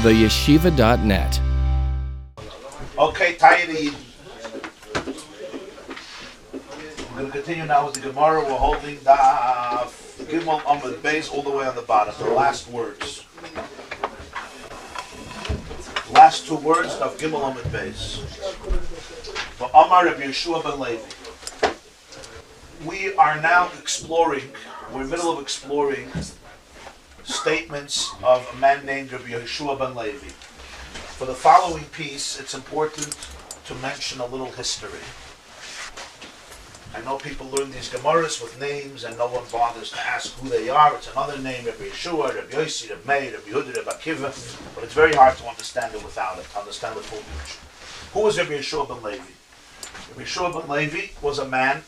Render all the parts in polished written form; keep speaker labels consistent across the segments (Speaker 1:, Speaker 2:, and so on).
Speaker 1: theyeshiva.net.
Speaker 2: Okay, Tayyid. We're going to continue now with the Gemara. We're holding the Gimel Amud Beis all the way on the bottom. The last words. Last two words of Gimel Amud Beis. Amar Rabbi Yeshua ben Levi. We are now exploring, we're in the middle of exploring statements of a man named Rabbi Yeshua ben Levi. For the following piece, it's important to mention a little history. I know people learn these Gemaras with names and no one bothers to ask who they are. It's another name, Rabbi Yeshua, Rabbi Yossi, Rabbi Meir, Rabbi Yehuda, Rabbi Akiva, but it's very hard to understand it without it, to understand the full picture. Who was Rabbi Yeshua ben Levi? Rabbi Yeshua ben Levi was a man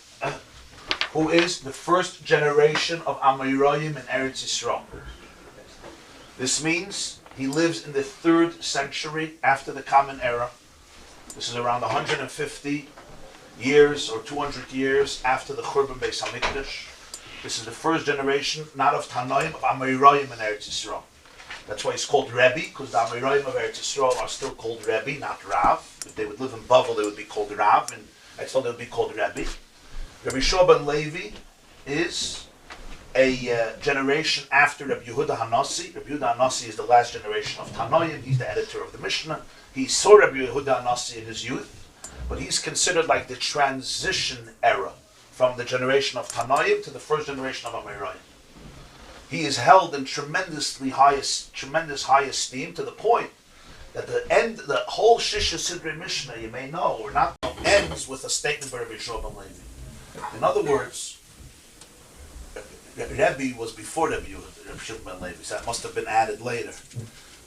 Speaker 2: who is the first generation of Amoraim in Eretz Yisrael. This means he lives in the 3rd century after the Common Era. This is around 150 years or 200 years after the Churban Beis HaMikdash. This is the first generation, not of Tanoim, of Amoraim in Eretz Yisrael. That's why he's called Rebbe, because the Amoraim of Eretz Yisrael are still called Rebbe, not Rav. If they would live in Bavel, they would be called Rav, and I thought they would be called Rebbe. Rabbi Yeshua ben Levi is a generation after Rabbi Yehuda HaNasi. Rabbi Yehuda HaNasi is the last generation of Tanoim. He's the editor of the Mishnah. He saw Rabbi Yehuda HaNasi in his youth, but he's considered like the transition era from the generation of Tanoim to the first generation of Amoraim. He is held in tremendous high esteem, to the point that the whole Shisha Sidrei Mishnah, you may know or not know, ends with a statement by Rabbi Yeshua ben Levi. In other words, Rebbe was before Rabbi Yeshua ben Levi, so that must have been added later.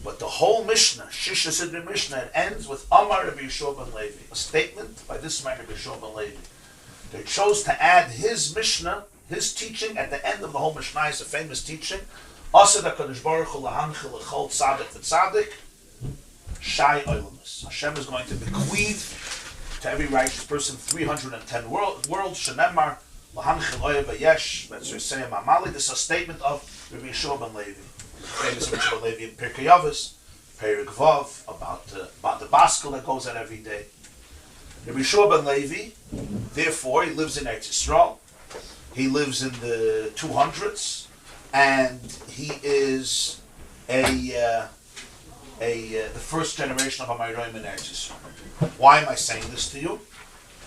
Speaker 2: But the whole Mishnah, Shisha Sidrei Mishnah, it ends with Amar Rabbi Yeshua ben Levi, a statement by this man Rabbi Yeshua ben Levi. They chose to add his Mishnah, his teaching, at the end of the whole Mishnah, is a famous teaching. Asad HaKadosh Baruch Hu lahanchil l'chol tzadik v'tzadik shai olamus. Hashem is going to bequeath to every righteous person 310 worlds. Shenemar lahanchil oyev v'yesh v'tzrisei mamali. This is a statement of Rabbi Yeshua ben Levi. Famous Rabbi Yeshua ben Levi in Pirkei Avos, Perek Vav, about the baskel that goes out every day. Rabbi Yeshua ben Levi, therefore, he lives in Eretz Yisrael. He lives in the 200s, and he is the first generation of Amoraim in Eretz Yisrael. Why am I saying this to you?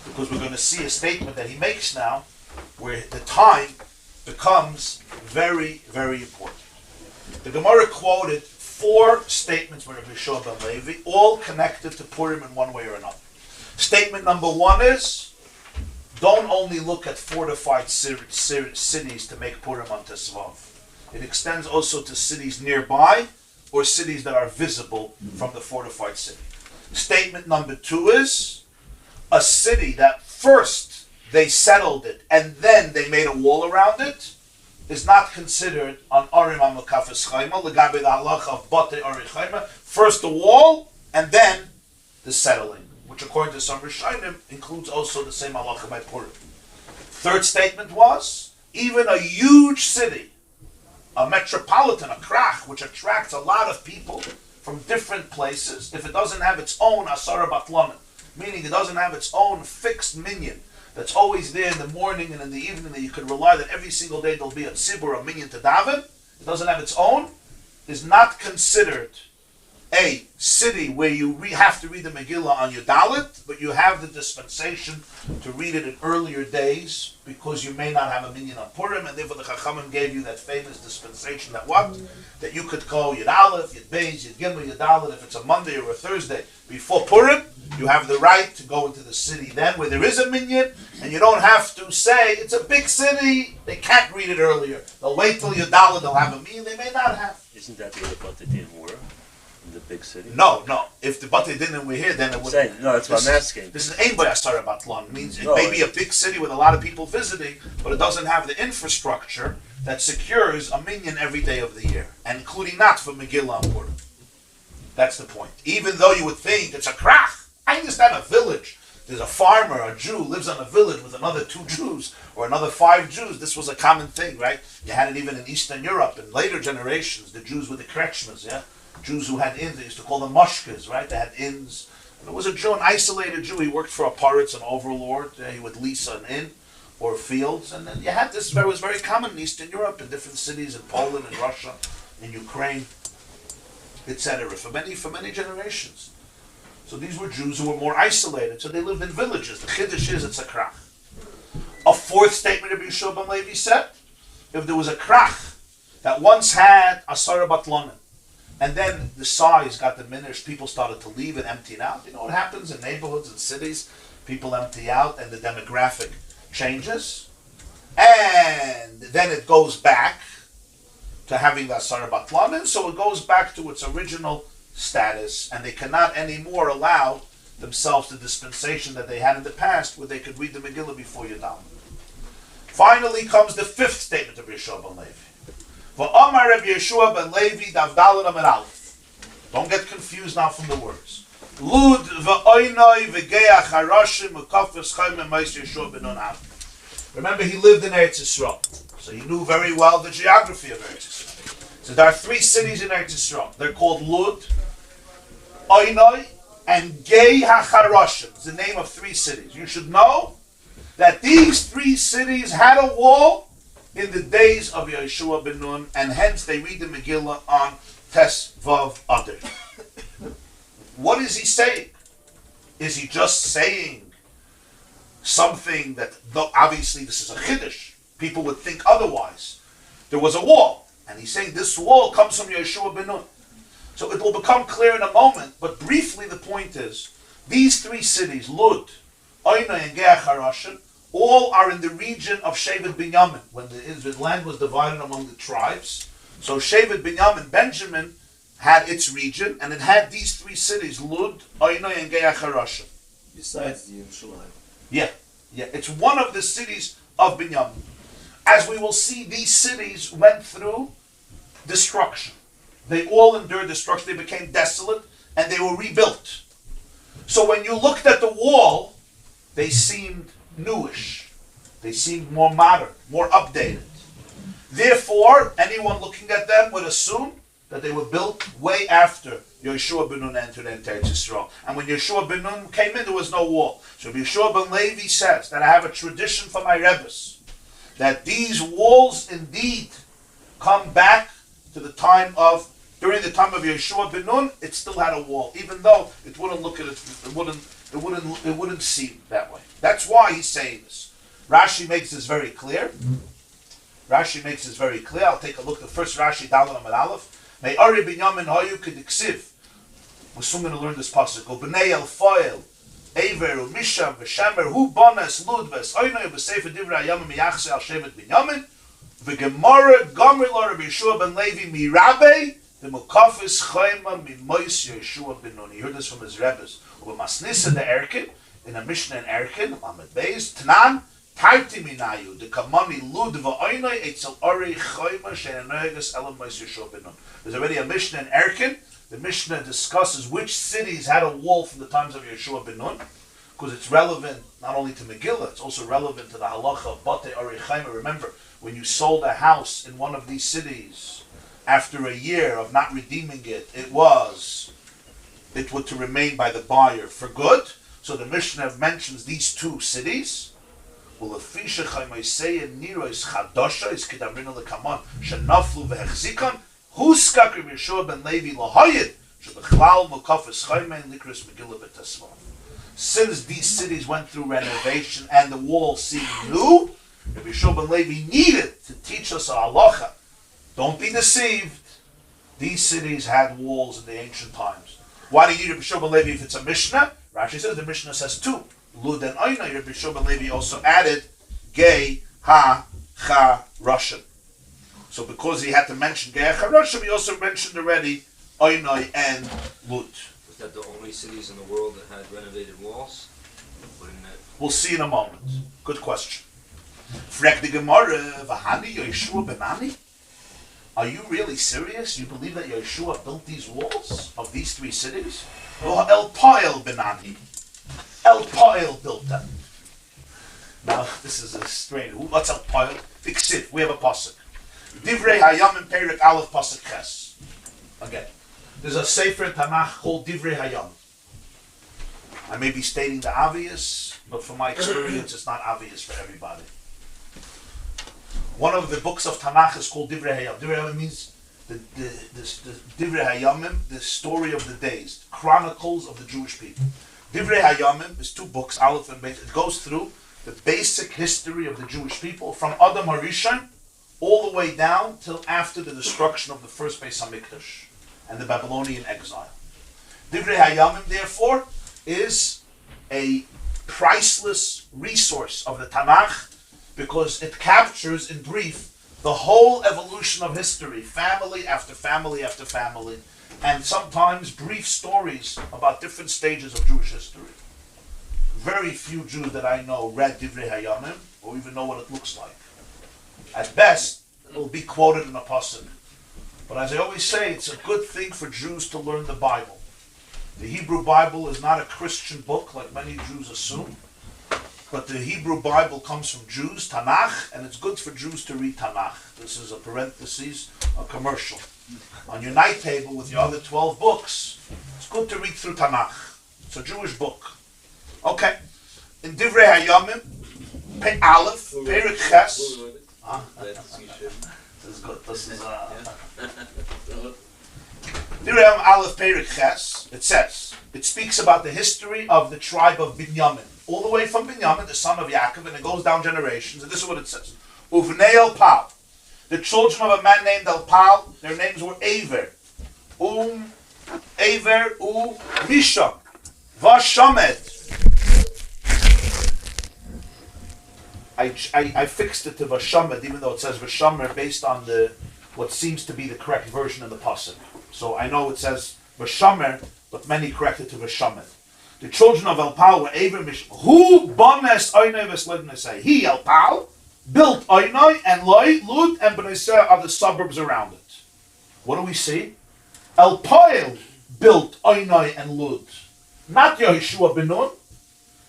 Speaker 2: Because we're going to see a statement that he makes now, where the time becomes very, very important. The Gemara quoted 4 statements by Rabbi Yeshua ben Levi, all connected to Purim in one way or another. Statement number 1 is, don't only look at fortified cities to make Purim on Tesvav. It extends also to cities nearby or cities that are visible from the fortified city. Statement number 2 is, a city that first they settled it and then they made a wall around it is not considered an Arim HaMekafes Chaima, legabe the halacha of Bate Ari Chaima. First the wall and then the settling, which according to some Rishonim includes also the same halacha by Purim. Third statement was, even a huge city, a metropolitan, a krach, which attracts a lot of people from different places, if it doesn't have its own asara batlamen, meaning it doesn't have its own fixed minyan that's always there in the morning and in the evening, that you can rely that every single day there'll be a tzibur, a minyan to daven, it doesn't have its own, is not considered a city where you have to read the Megillah on your Dalit, but you have the dispensation to read it in earlier days because you may not have a minyan on Purim, and therefore the Chachamim gave you that famous dispensation that what? That you could go Yud Aleph, Yud Beis, Yud Gimel, Yud Dalit, if it's a Monday or a Thursday before Purim, you have the right to go into the city then where there is a minyan, and you don't have to say, it's a big city, they can't read it earlier. They'll wait till Yud Dalit, they'll have a minyan, they may not have.
Speaker 3: Isn't that the way the Bate were? The big city?
Speaker 2: No. If the Bate Dinim were here, then it would.
Speaker 3: No, that's what I'm asking.
Speaker 2: This is Ein Bayasara Batlan. It means it may be a big city with a lot of people visiting, but it doesn't have the infrastructure that secures a minyan every day of the year, and including not for Megillah and Purim. That's the point. Even though you would think it's a krach, I understand a village. There's a farmer, a Jew, lives on a village with another 2 Jews or another 5 Jews. This was a common thing, right? You had it even in Eastern Europe. In later generations, the Jews were the kretschmers, yeah? Jews who had inns, they used to call them mushkas, right? They had inns. And there was a Jew, an isolated Jew, he worked for a pirates, an overlord. He would lease an inn or fields. And then you had this, it was very common in Eastern Europe, in different cities, in Poland, in Russia, in Ukraine, etc., for many generations. So these were Jews who were more isolated, so they lived in villages. The Chiddush is, it's a krach. A fourth statement of Yeshua ben Levi said, if there was a krach that once had a Asara Batlonim, and then the size got diminished, people started to leave and emptying out. You know what happens in neighborhoods and cities? People empty out and the demographic changes. And then it goes back to having the Asara Batlonim, so it goes back to its original status, and they cannot anymore allow themselves the dispensation that they had in the past where they could read the Megillah before Yudam. Finally comes the fifth statement of Yeshua ben Levi. V'amar Rabbi Yeshua ben Levi davdalad amid aleph. Don't get confused now from the words. Lud v'oinoi v'geach harashim v'kafes Chaim v'mais Yeshua ben Nun aleph. Remember, he lived in Eretz Yisrael, so he knew very well the geography of Eretz Yisrael. So there are 3 cities in Eretz Yisrael. They're called Lud, Oinoi, and Gei HaCharashim. It's the name of 3 cities. You should know that these 3 cities had a wall in the days of Yeshua ben Nun, and hence they read the Megillah on Tes Vav Adar. What is he saying? Is he just saying something that, though obviously this is a Chiddush, people would think otherwise? There was a wall, and he's saying this wall comes from Yeshua ben Nun. So it will become clear in a moment, but briefly the point is, these 3 cities, Lud, Oina, and Gei HaCharashim, all are in the region of Shevat Binyamin, when the land was divided among the tribes. So Shevat Binyamin, Benjamin, had its region, and it had these 3 cities, Lud, Oina, and Gei HaCharashim.
Speaker 1: Besides the Shul.
Speaker 2: Yeah, it's one of the cities of Binyamin. As we will see, these cities went through destruction. They all endured destruction, they became desolate, and they were rebuilt. So when you looked at the wall, they seemed newish. They seemed more modern, more updated. Therefore, anyone looking at them would assume that they were built way after Yeshua ben Nun entered Eretz Yisrael. And when Yeshua ben Nun came in, there was no wall. So Yeshua ben Levi says that I have a tradition from my Rebbes, that these walls indeed come back to the time of, during the time of Yeshua ben Nun, it still had a wall, even though it wouldn't look at it, it wouldn't seem that way. That's why he's saying this. Rashi makes this very clear. I'll take a look at the first Rashi, Daled Amud Aleph. May Ari Binyamin Hoyu Kediksiv. We're soon going to learn this pasuk. Go B'nei El Foel, Ever, Misham, V'Shemer, Hu Bonas, Lud, V'Soinoy, V'Sefer Divrei Hayamim Yachse Al Shevet Binyamin, V'Gemara, Gomer Lo Rabbi Yeshua ben Levi Mirabe, the Mukafis Chaima Mimois Yeshua ben Nun. He heard this from his Rebbes. Over Masnisa the Erkin, in a Mishnah in Erkin, Lamed Beis, Tanan, Tarti Minayu, the Kamani Lud Va'oinoi, Eitzel Ori Chaima, She'enoigas Elam Mois Yeshua ben Nun. There's already a Mishnah in Erkin. The Mishnah discusses which cities had a wall from the times of Yeshua ben Nun, because it's relevant not only to Megillah, it's also relevant to the halacha of Bate Ori Chaima. Remember, when you sold a house in one of these cities, after a year of not redeeming it, it was to remain by the buyer for good. So the Mishnah mentions these 2 cities. Well, Afisha Chaimaisei Nirois Chadosha is Kedamrina Lekaman Shenaflu Vehechzikon Huskak Yeshua ben Levi Lahayid Shebechlal Mukafis Chaimen Likris Megillah B'Tesvav. Since these cities went through renovation and the wall seemed new, Rabbi Yeshua ben Levi needed to teach us a halacha. Don't be deceived. These cities had walls in the ancient times. Why do you need Rabbi Yeshua ben Levi if it's a Mishnah? Rashi says the Mishnah says 2. Lud and Oina. Rabbi Yeshua ben Levi also added Gei HaCharashim. So because he had to mention Gei HaCharashim, he also mentioned already Oina and Lud.
Speaker 1: Was that the only cities in the world that had renovated walls?
Speaker 2: We'll see in a moment. Good question. Frek the Gemarah, V'hani Yeshua benani? Are you really serious? You believe that Yeshua built these walls of these 3 cities? Oh, El Pa'el benani. El Pa'el built them. Now, this is a strange. What's El Pa'el? Fiksif. We have a pasuk. Divrei Hayamim Perek Aleph pasuk Ches. Again. There's a Sefer Tanakh called Divrei Hayam. I may be stating the obvious, but from my experience, it's not obvious for everybody. One of the books of Tanakh is called Divrei Hayam. Divrei Hayam means the Divrei Hayamim, the story of the days, chronicles of the Jewish people. Divrei Hayamim is 2 books, Aleph and Beit. It goes through the basic history of the Jewish people from Adam HaRishon all the way down till after the destruction of the first Beis HaMikdash and the Babylonian exile. Divrei Hayamim, therefore, is a priceless resource of the Tanakh because it captures in brief the whole evolution of history, family after family after family, and sometimes brief stories about different stages of Jewish history. Very few Jews that I know read Divrei Hayamim or even know what it looks like. At best, it will be quoted in a pasuk. But as I always say, it's a good thing for Jews to learn the Bible. The Hebrew Bible is not a Christian book like many Jews assume, but the Hebrew Bible comes from Jews, Tanakh, and it's good for Jews to read Tanakh. This is a parenthesis, a commercial. On your night table with your other 12 books, it's good to read through Tanakh. It's a Jewish book. Okay. In Divrei Hayamim, Pei Aleph, Perek Ches. This is good. This is Divrei Hayamim Aleph, Perek Ches. It says, it speaks about the history of the tribe of Binyamin. All the way from Binyamin, the son of Yaakov, and it goes down generations. And this is what it says. Uvnei Elpal. The children of a man named Elpal, their names were Aver, Misha, Vashamed. I fixed it to Vashamed, even though it says Vashamer, based on what seems to be the correct version of the pasuk. So I know it says Vashamer, but many correct it to Vashamed. The children of Elpal were Aver, Misha. Who bones Oinai v'Slidnesei? He, Elpal, built Oinai and Lud and B'nesei are the suburbs around it. What do we see? Elpal built Oinai and Lud, not Yehoshua ben Nun.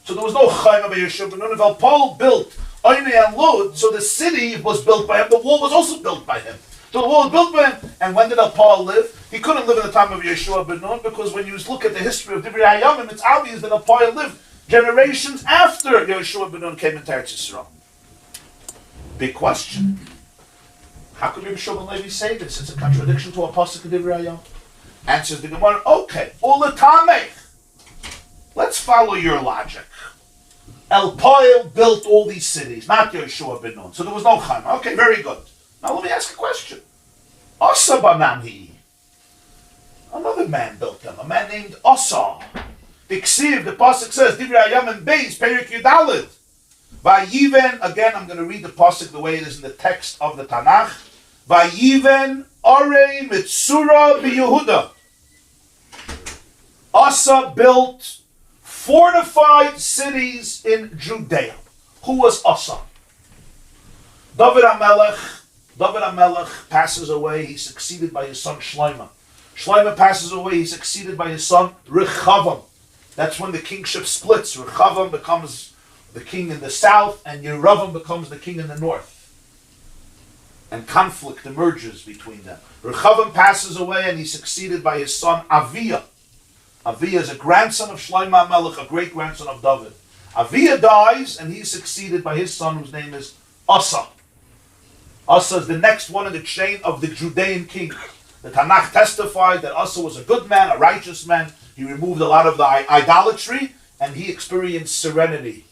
Speaker 2: So there was no Chaim of Yehoshua ben Nun. If Elpal built Oinai and Lud, so the city was built by him. The wall was also built by him. So the wall was built by him. And when did Elpal live? He couldn't live in the time of Yehoshua ben Nun because when you look at the history of Divrei Hayamim, it's obvious that Elpal lived generations after Yehoshua ben Nun came into Eretz Yisrael. Big question. How could Rabbi Shimon Levi say this? It's a contradiction to a pasuk of Divrei Hayamim. Answers the Gemara, okay, Uletamech. Let's follow your logic. Elpal built all these cities, not Yehoshua ben Nun. So there was no Chaim. Okay, very good. Now let me ask a question. Asa banamhi. Another man built them, a man named Asa. The pasuk says, Divrei Hayamim Beis, Perek Yudalid. Vayiven, again, I'm going to read the pasuk the way it is in the text of the Tanakh. Vayiven Arei Mitzura b'Yehuda. Asa built fortified cities in Judea. Who was Asa? David HaMelech passes away. He's succeeded by his son Shlomo. Shlomo passes away. He's succeeded by his son Rechavam. That's when the kingship splits. Rechavam becomes the king in the south, and Yeravam becomes the king in the north. And conflict emerges between them. Rechavam passes away, and he's succeeded by his son Aviyah. Aviyah is a grandson of Shlomo HaMelech, a great-grandson of David. Aviyah dies, and he's succeeded by his son, whose name is Asa. Asa is the next one in the chain of the Judean king. The Tanakh testified that Asa was a good man, a righteous man. He removed a lot of the idolatry, and he experienced serenity.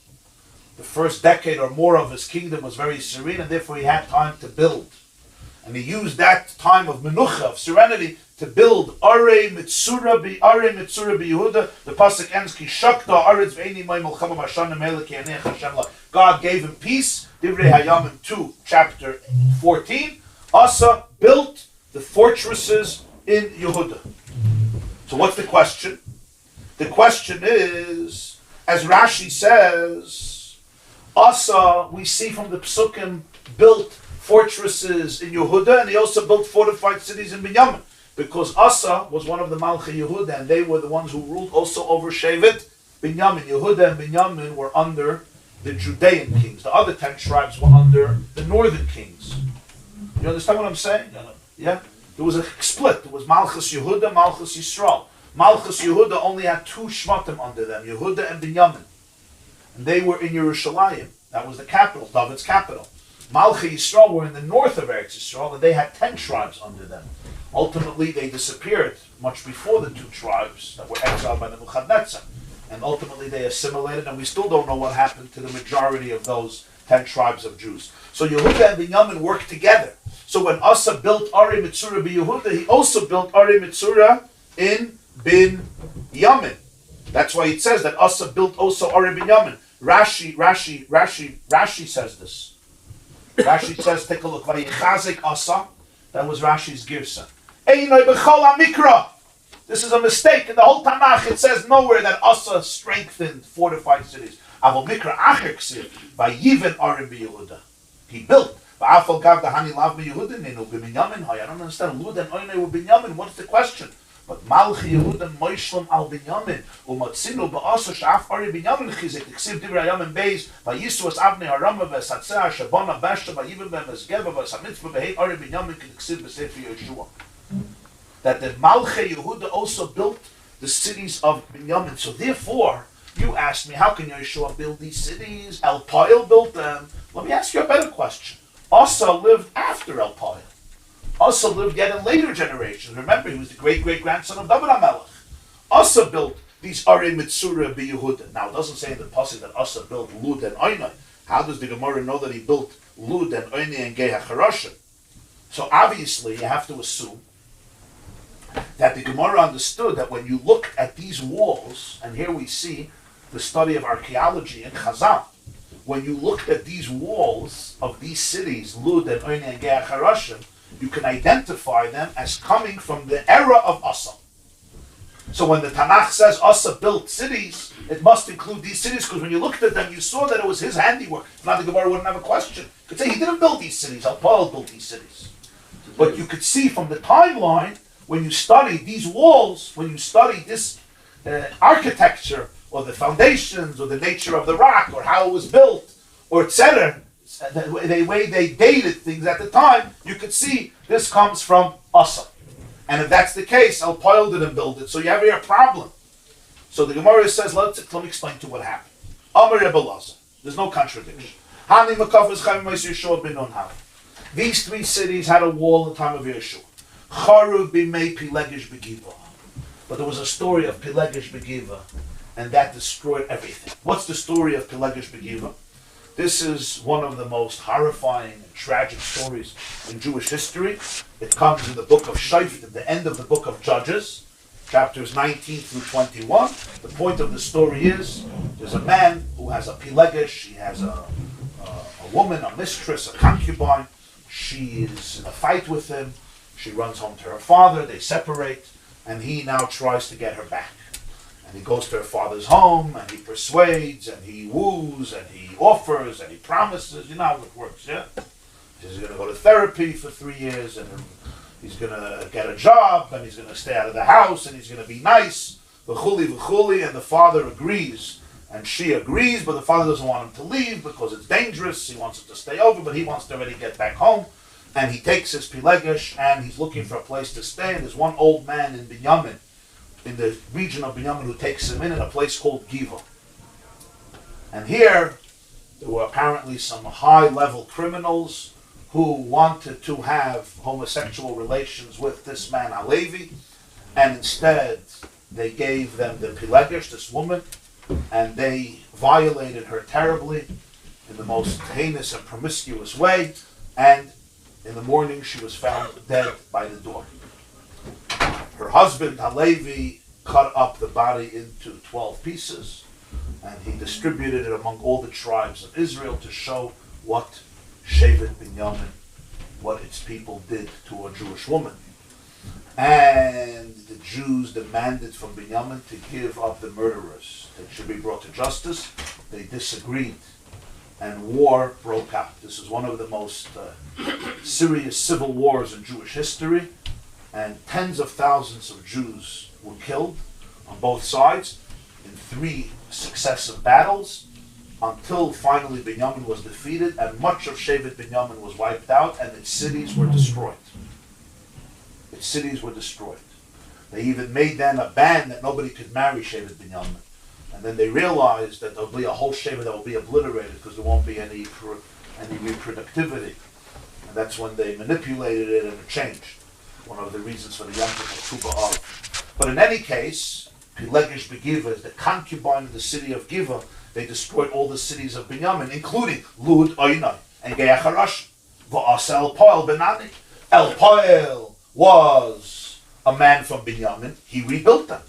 Speaker 2: The first decade or more of his kingdom was very serene, and therefore he had time to build. And he used that time of menucha, of serenity, to build Arei Mitzura Yehuda. The pasuk ends, Ki shakta aretz ve'eni mai melchama b'shanim haele ki anei Hashem la. God gave him peace. Divrei Hayamim 2, chapter 14. Asa built the fortresses in Yehuda. So what's the question? The question is, as Rashi says, Asa, we see from the Psukim, built fortresses in Yehuda, and he also built fortified cities in Binyamin, because Asa was one of the Malchei Yehuda, and they were the ones who ruled also over Shevat, Binyamin. Yehuda and Binyamin were under the Judean kings. The other 10 tribes were under the northern kings. You understand what I'm saying? Yeah? There was a split. There was Malchus Yehuda, Malchus Yisrael. Malchus Yehuda only had 2 Shvatim under them, Yehuda and Binyamin. And they were in Yerushalayim. That was the capital, David's capital. Malchi Yisrael were in the north of Eretz Yisrael, and they had 10 tribes under them. Ultimately, they disappeared much before the 2 tribes that were exiled by Nebuchadnezzar. And ultimately, they assimilated, and we still don't know what happened to the majority of those 10 tribes of Jews. So Yehuda and Binyamin worked together. So when Asa built Ari Mitzurah Yehuda, he also built Ari Mitzurah in Binyamin. That's why it says that Asa built also Ari Binyamin. Rashi says this. Rashi says, take a look. Vayichazik Asa. That was Rashi's girsa. Einoi b'chol hamikra. This is a mistake in the whole Tanakh. It says nowhere that Asa strengthened fortified cities. Avol mikra acher ksiv vayiven Arim b'Yehuda. He built. Va'afal gav dahani lav b'Yehuda nenu b'Binyamin. I don't understand. Lud and Oinei were Binyamin. What's the question? But Malchi Yehuda Moishlam al Binyamin umatzinu ba'asa sh'af Ari Binyamin chizik ksiv divrei Hayam beis vayisu as avnei harama v'satzeh shabana b'ashta vayiven b'mezgeva v'samitzvah b'heit Ari Binyamin ksiv b'sefer Yeshua. That the Malchi Yehuda also built the cities of Binyamin. So therefore, you asked me, how can Yeshua build these cities? El Pa'il built them. Let me ask you a better question. Asa lived after El Pa'il. Asa lived yet in later generations. Remember, he was the great-great-grandson of David HaMelech. Asa built these Arei Mitzurah b'Yehuda. Now, it doesn't say in the Pasuk that Asa built Lud and Oinai. How does the Gemara know that he built Lud and Oinai and Gei HaCharashim? So obviously, you have to assume that the Gemara understood that when you look at these walls, and here we see the study of archaeology in Chazal, when you look at these walls of these cities, Lud and Oinai and Gei HaCharashim, you can identify them as coming from the era of Asa. So when the Tanakh says Asa built cities, it must include these cities, because when you looked at them, you saw that it was his handiwork. Now the Gemara wouldn't have a question. You could say he didn't build these cities, Al-Pa'al built these cities. But you could see from the timeline, when you study these walls, when you study this architecture, or the foundations, or the nature of the rock, or how it was built, or etc., the way they dated things at the time, you could see this comes from Asa. And if that's the case, El Pa'il didn't build it, so you have here a problem. So the Gemara says, let me explain to you what happened. Amar Rebbe Lazar. There's no contradiction. These 3 cities had a wall in the time of Yeshua. Charuv b'mei Pilegish b'Giva. But there was a story of Pilegish b'Giva, and that destroyed everything. What's the story of Pilegish b'Giva? This is one of the most horrifying and tragic stories in Jewish history. It comes in the book of Shevat, at the end of the book of Judges, chapters 19 through 21. The point of the story is, there's a man who has a Pilegish, he has a woman, a mistress, a concubine. She is in a fight with him. She runs home to her father, they separate, and he now tries to get her back. And he goes to her father's home, and he persuades, and he woos, and he offers, and he promises. You know how it works, yeah? He's going to go to therapy for 3 years, and he's going to get a job, and he's going to stay out of the house, and he's going to be nice, v'chuli, and the father agrees. And she agrees, but the father doesn't want him to leave because it's dangerous. He wants him to stay over, but he wants to already get back home. And he takes his Pilegish, and he's looking for a place to stay. And there's one old man in Binyamin, in the region of Binyamin, who takes him in a place called Giva. And here, there were apparently some high-level criminals who wanted to have homosexual relations with this man, Alevi, and instead they gave them the Pilegish, this woman, and they violated her terribly in the most heinous and promiscuous way, and in the morning she was found dead by the door. Her husband, Halevi, cut up the body into 12 pieces, and he distributed it among all the tribes of Israel to show what Shevat Binyamin, what its people did to a Jewish woman. And the Jews demanded from Binyamin to give up the murderers. They should be brought to justice. They disagreed, and war broke out. This is one of the most serious civil wars in Jewish history, and tens of thousands of Jews were killed on both sides in 3 successive battles, until finally Binyamin was defeated, and much of Shevat Binyamin was wiped out, and its cities were destroyed. its cities were destroyed. They even made then a ban that nobody could marry Shevet Binyamin. And then they realized that there'll be a whole Shevet that will be obliterated because there won't be any reproductivity. And that's when they manipulated it and it changed. One of the reasons for the Yom Tov B'Av. But in any case, Peleg Lachamash is the concubine of the city of Giva. They destroyed all the cities of Binyamin, including Lud, Oinai, and Geacharash. V'asa El Poel Benani. El Poel was a man from Binyamin. He rebuilt them.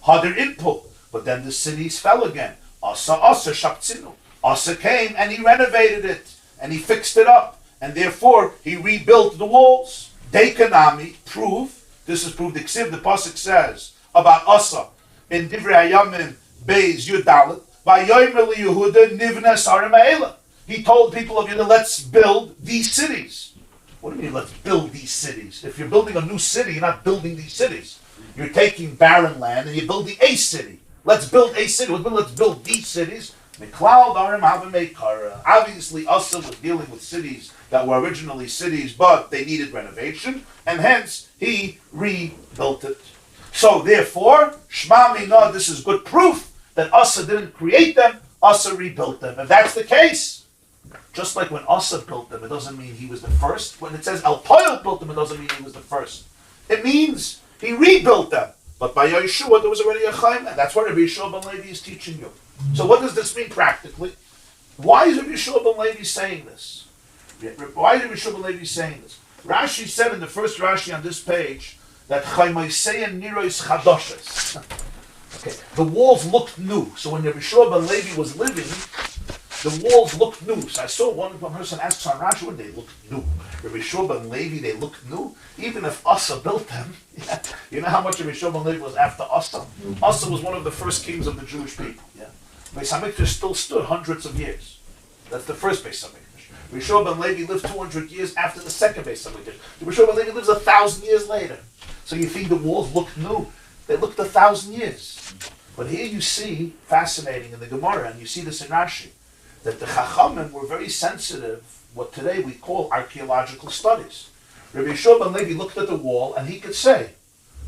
Speaker 2: Hadir Input. But then the cities fell again. Asa Shaptzinu. Asa came and he renovated it. And he fixed it up. And therefore, he rebuilt the walls. Dekanami, proof. This is proved. The Pasuk says about Asa in Divrei Hayamim, Beis Yudalit. Vayomer Yehuda Nivna Sarim Ha'ela. He told people of Yehuda, let's build these cities. What do you mean, let's build these cities? If you're building a new city, you're not building these cities. You're taking barren land and you're building a city. Let's build a city. Let's build these cities. Obviously, Asa was dealing with cities that were originally cities, but they needed renovation, and hence he rebuilt it. So, therefore, Shema Mina, this is good proof that Asa didn't create them, Asa rebuilt them. If that's the case, just like when Asa built them, it doesn't mean he was the first. When it says El Poel built them, it doesn't mean he was the first. It means he rebuilt them. But by Yeshua, there was already a Chaim, and that's what Rabbi Yeshua ben Levi is teaching you. So what does this mean practically? Why is Rabbi Yeshua ben Levi saying this? Why is Rabbi Yeshua ben Levi saying this? Rashi said in the first Rashi on this page that Chaimaiseyan Nirois Chadoshes. Okay, the walls looked new. So when Rabbi Yeshua ben Levi was living, the walls looked new. So I saw one person asks on Rashi, when they looked new. Rabbi Yeshua ben Levi, they looked new. Even if Asa built them, you know how much Rabbi Yeshua ben Levi was after Asa? Asa was one of the first kings of the Jewish people. Yeah, Beis Hamikdash still stood hundreds of years. That's the first Beis Hamikdash. Rabbi Yeshua ben Levi lived 200 years after the second Beis Hamikdash. Rabbi Yeshua ben Levi lives 1,000 years later. So you think the walls looked new? They looked 1,000 years. But here you see, fascinating in the Gemara, and you see this in Rashi, that the Chachamim were very sensitive, what today we call archaeological studies. Rabbi Yeshua ben Levi looked at the wall and he could say,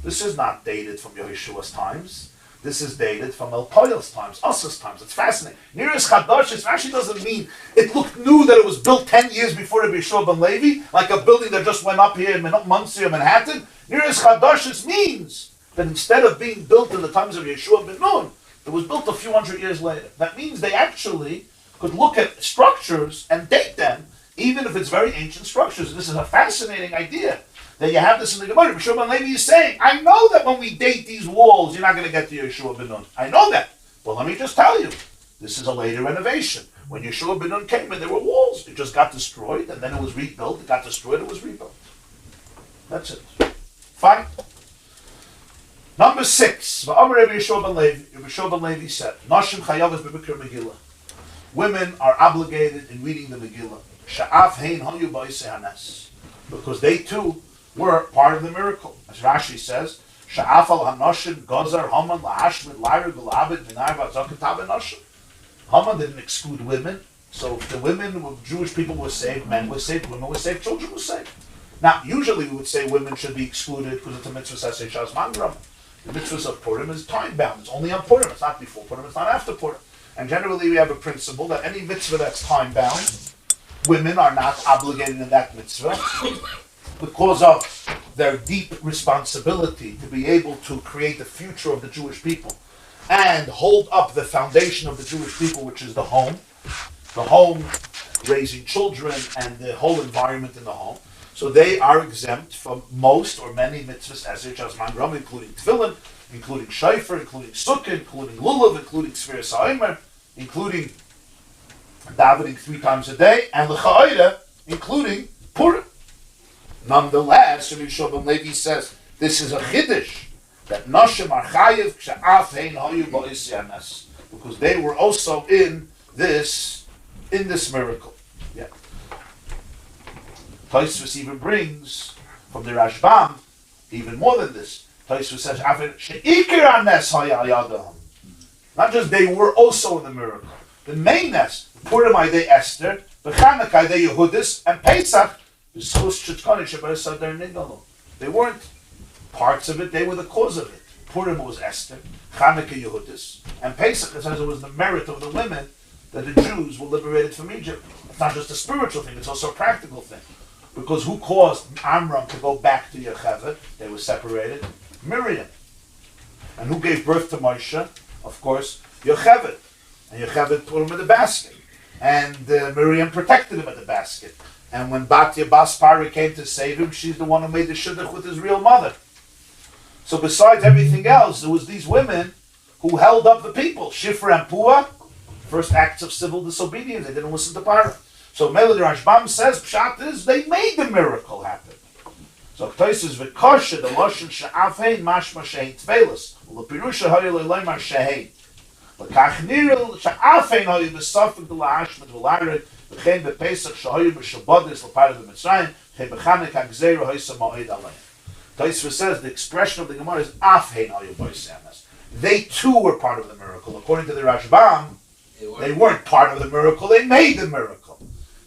Speaker 2: this is not dated from Yeshua's times, this is dated from El Poel's times, Asa's times. It's fascinating. Niras Chadashis actually doesn't mean it looked new that it was built 10 years before Rabbi Yeshua ben Levi, like a building that just went up here in Monsey or Manhattan. Niras Chadashis means that instead of being built in the times of Yeshua ben Nun, it was built a few hundred years later. That means they actually could look at structures and date them, even if it's very ancient structures. This is a fascinating idea, that you have this in the Gemara. Yeshua ben Levi is saying, I know that when we date these walls, you're not going to get to Yeshua ben Nun. I know that. Well, let me just tell you, this is a later renovation. When Yeshua ben Nun came in, there were walls. It just got destroyed, and then it was rebuilt. It got destroyed, it was rebuilt. That's it. Fine. Number 6. Rabbi Yeshua ben Levi said, Nashim chayavas b'bikr Megillah. Women are obligated in reading the Megillah. Sha'af hein hayu ba'isei hanes. Because they too were part of the miracle. As Rashi says, Sha'af al hanashim gozar Haman la'ashmid la'arid v'la'abid minay v'azakat ha'benashim. Haman didn't exclude women. So if the women, Jewish people were saved, men were saved, women were saved, children were saved. Now, usually we would say women should be excluded because it's a mitzvah sasei shas mangram. The mitzvah of Purim is time-bound. It's only on Purim. It's not before Purim. It's not after Purim. And generally we have a principle that any mitzvah that's time-bound, women are not obligated in that mitzvah because of their deep responsibility to be able to create the future of the Jewish people and hold up the foundation of the Jewish people, which is the home, raising children, and the whole environment in the home. So they are exempt from most or many mitzvahs, as mangram, including tefillin, including shofar, including sukkah, including lulav, including sfiras ha'omer, including davening 3 times a day, and l'cha'ira, including Purim. Nonetheless, Rabbi Yeshua ben Levi says this is a chiddush that nashim are chayiv k'sha'af hein hayu ba'isei hanes, because they were also in this miracle. Yeah. Tosfos even brings from the Rashbam even more than this. Tosfos says, not just they were also in the miracle. The main nest, Purim Aydei Esther, B'Chanukah Aydei Yehudis, and Pesach, they weren't Parts of it, they were the cause of it. Purim was Esther, Chanukah Yehudis, and Pesach, it says it was the merit of the women that the Jews were liberated from Egypt. It's not just a spiritual thing, it's also a practical thing. Because who caused Amram to go back to Yocheved? They were separated. Miriam. And who gave birth to Moshe? Of course, Yocheved. And Yocheved put him in the basket. And Miriam protected him at the basket. And when Batya Bas Pari came to save him, she's the one who made the shidduch with his real mother. So besides everything else, there was these women who held up the people. Shifra and Pua, first acts of civil disobedience. They didn't listen to Parah. So Megillah Rashbam says, Pshat is, they made the miracle happen. So Ktois is V'kosha, the Lashon Sha'afein, Mashma She'ein Tvelis. L'pirusha Hoyle Leimar She'ein. L'kach Niril, Sha'afein Hoyle B'safik D'la'ashmet V'lared, V'chein B'pesach Sha'hoyle B'shabodis, L'pare D'Mitzrayim, V'chein B'chanek HaGzeira Hoysa Ma'oid Alein. Ktois says, the expression of the Gemara is Afein Hoyle B'semes. They too were part of the miracle. According to the Rashbam, they weren't part of the miracle, they made the miracle.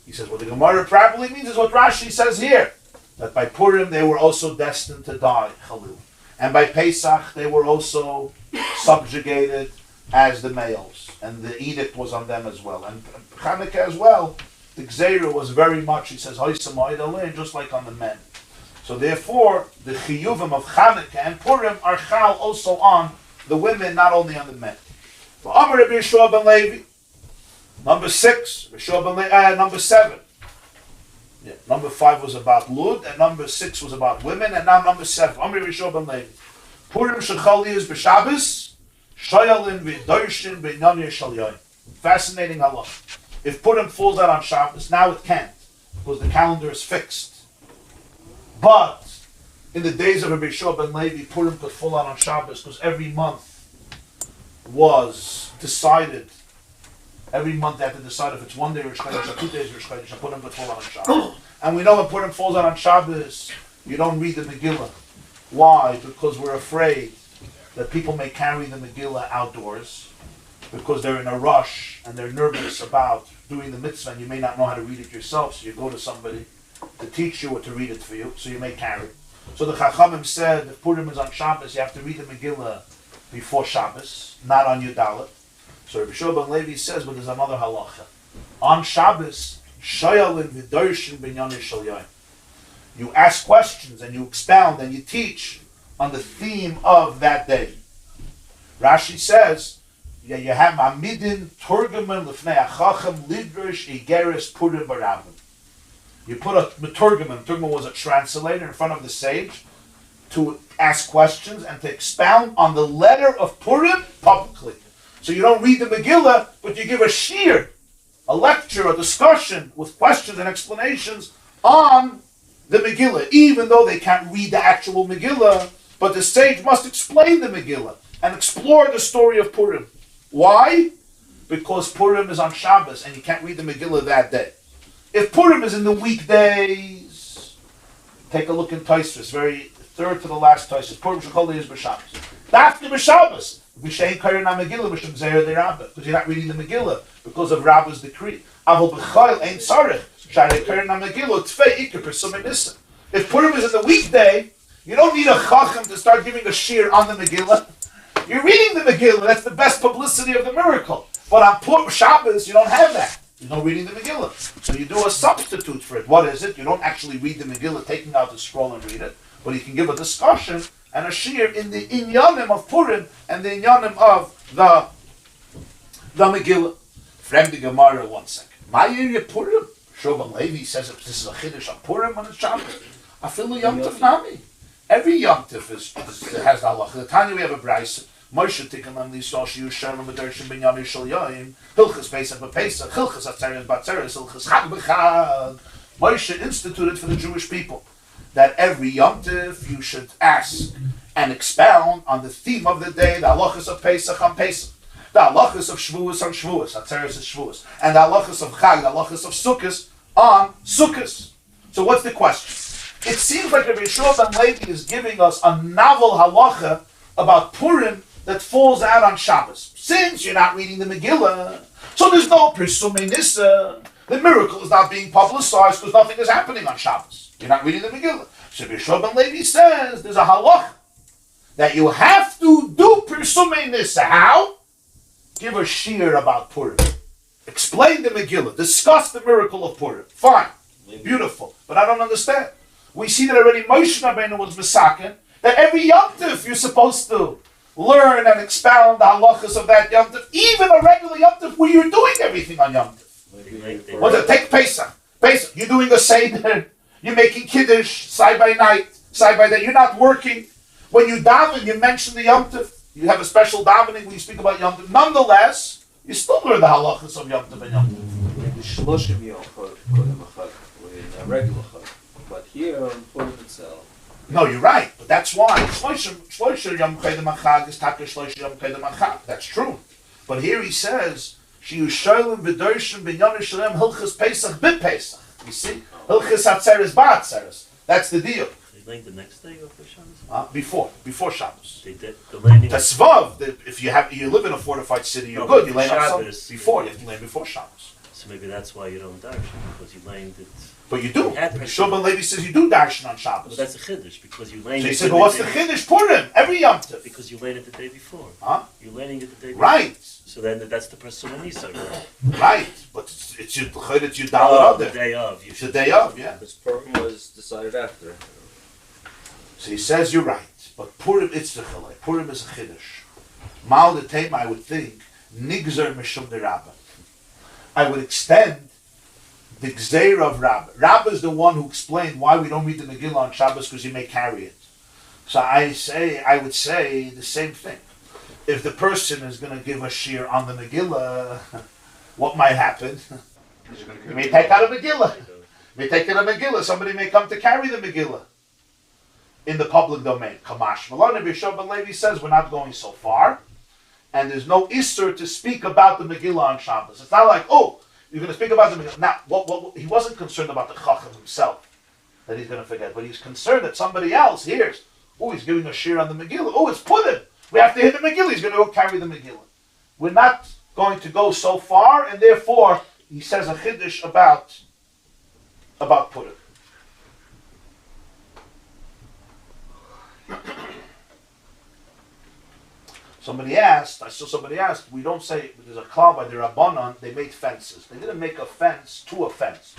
Speaker 2: He says, what the Gemara probably means is what Rashi says here, that by Purim they were also destined to die, Chalul. And by Pesach they were also subjugated as the males, and the edict was on them as well. And Chanukah as well, the Gzeira was very much, he says, just like on the men. So therefore, the Chiyuvim of Chanukah and Purim are Chal also on the women, not only on the men. Amar Rabbi Yeshua ben Levi. Number 6, number 7. Yeah, number 5 was about Lud, and number 6 was about women, and now number 7. Amri Rishon ben Levi. Purim shechali is b'Shabbos, shayalin v'dorshin b'nyan yeshalyoyim. Fascinating halach. If Purim falls out on Shabbos, now it can't, because the calendar is fixed. But in the days of Rabbi Yeshua ben Levi, Purim could fall out on Shabbos, because every month was decided. Every month they have to decide if it's 1 day Rosh Chodesh or 2 days Rosh Chodesh. Purim could fall out on Shabbos. And we know when Purim falls out on Shabbos, you don't read the Megillah. Why? Because we're afraid that people may carry the Megillah outdoors because they're in a rush and they're nervous about doing the mitzvah and you may not know how to read it yourself, so you go to somebody to teach you or to read it for you, so you may carry. So the Chachamim said if Purim is on Shabbos, you have to read the Megillah before Shabbos, not on Yudalit. So Rabbi Yeshua ben Levi says, but there's another halacha. On Shabbos, shayalin v'dorshin b'nyan yeshalyoyim. You ask questions and you expound and you teach on the theme of that day. Rashi says, you have amidin turgaman lefnei achacham lidrish igeres purim barabim. You put a turgaman. Turgaman was a translator in front of the sage to ask questions and to expound on the letter of Purim publicly. So you don't read the Megillah, but you give a shiur, a lecture, a discussion with questions and explanations on the Megillah, even though they can't read the actual Megillah, but the sage must explain the Megillah and explore the story of Purim. Why? Because Purim is on Shabbos and you can't read the Megillah that day. If Purim is in the weekdays, take a look in Tosfos, very third to the last Tosfos. Purim Shecholi is b'Shabbos. After b'Shabbos, because you're not reading the Megillah because of Rabbi's decree. If Purim is in the weekday, you don't need a Chacham to start giving a shiur on the Megillah. You're reading the Megillah, that's the best publicity of the miracle. But on Shabbos, you don't have that. You're not reading the Megillah. So you do a substitute for it. What is it? You don't actually read the Megillah, taking out the scroll and read it, but you can give a discussion and a shiur in the inyanim of Purim and the inyanim of the Megillah. Frem the Gemara 1 second. My area Purim. Shobam Levi says if this is a chiddush on Purim when it's Shabbos. I feel a Yom Tov Nami. Every Yom Tov has the halacha. The Tanya we have a brayso. Moshe tikkun on these Rosh Yushalom B'Dershim Ben Yom Yishalayim. Hilchas Pesach B'Pesach. Hilchas Atzeres B'Atzeres. Hilchas Chag B'Chag. Moshe instituted for the Jewish people that every Yom Tov you should ask and expound on the theme of the day, the halachas of Pesach on Pesach, the halachas of Shavuos on Shavuos, Atzeres is Shavuos, and the halachas of Chag, the halachas of Sukkos on Sukkos. So what's the question? It seems like Rabbi Yeshua ben Levi is giving us a novel halacha about Purim that falls out on Shabbos. Since you're not reading the Megillah, so there's no Pirsumei Nisa. The miracle is not being publicized because nothing is happening on Shabbos. You're not reading the Megillah. So Rabbi Yeshua ben Levi says there's a halach that you have to do Pirsumei Nisa. How? Give a shiur about Purim. Explain the Megillah. Discuss the miracle of Purim. Fine. Beautiful. But I don't understand. We see that already Moshe Rabbeinu was Mesaken, that every Yom Tov you're supposed to learn and expound the halachas of that Yom Tov, even a regular Yom Tov where you're doing everything on Yom Tov. What's it? Take Pesach. Pesach. You're doing a Seder. You're making Kiddush, side by night, side by day. You're not working. When you daven, you mention the Yom Tov. You have a special davening when you speak about Yom Tov. Nonetheless, you still learn the halachas of Yom Tov and Yom Tov.
Speaker 1: The Shloshim Yom Kodem Achag, in a regular Chag. But here on Purim itself.
Speaker 2: No, you're right, but that's why. Shloshim Yom Kodem Achag is Taka Shloshim Yom Kodem Achag. That's true. But here he says, Sheyushalim v'doshim b'nyan Yishalem hilchas Pesach b'Pesach. You see? Hilchas Hatzeres ba'Hatzeres. That's the deal.
Speaker 3: They lay the next day of Shabbos?
Speaker 2: Before Shabbos.
Speaker 3: They did the landing.
Speaker 2: Tasvav, if you live in a fortified city, you're good. You lay on before. You have to lay before Shabbos.
Speaker 3: So maybe that's why you don't darshan, because you laid it.
Speaker 2: But you do. Shulman Levi says you do darshan on Shabbos.
Speaker 3: But that's a chiddush, because you laid it.
Speaker 2: So he said, but what's the chiddush? Purim, every Yom Tov.
Speaker 3: Because you laid it the day before.
Speaker 2: Huh?
Speaker 3: You're laying it the day before.
Speaker 2: Right.
Speaker 3: So then that's the Pirsumei Nisa, right?
Speaker 2: Right. But it's your dollar
Speaker 3: the day of.
Speaker 2: It's the day of, yeah.
Speaker 1: This Purim was decided after.
Speaker 2: So he says you're right. But Purim, it's the chalai. Purim is a chiddush. Mal the Tema, I would think, nigzer mishum de Rabba. I would extend the gzeir of Rabbi. Rabbi is the one who explained why we don't read the Megillah on Shabbos, because you may carry it. So I would say the same thing. If the person is going to give a shiur on the Megillah, what might happen? You may take out a Megillah. May take out a Megillah. Somebody may come to carry the Megillah in the public domain. Kamash Malon B'Shav Levi says we're not going so far, and there's no isur to speak about the Megillah on Shabbos. It's not like, oh, you're going to speak about the Megillah. Now, he wasn't concerned about the Chacham himself, that he's going to forget, but he's concerned that somebody else hears, oh, he's giving a shiur on the Megillah. Oh, it's Purim. We have to hit the Megillah. He's going to go carry the Megillah. We're not going to go so far, and therefore, he says a chiddush about Purim. I saw somebody asked, we don't say, there's a klal by the Rabbanon, they made fences. They didn't make a fence to a fence.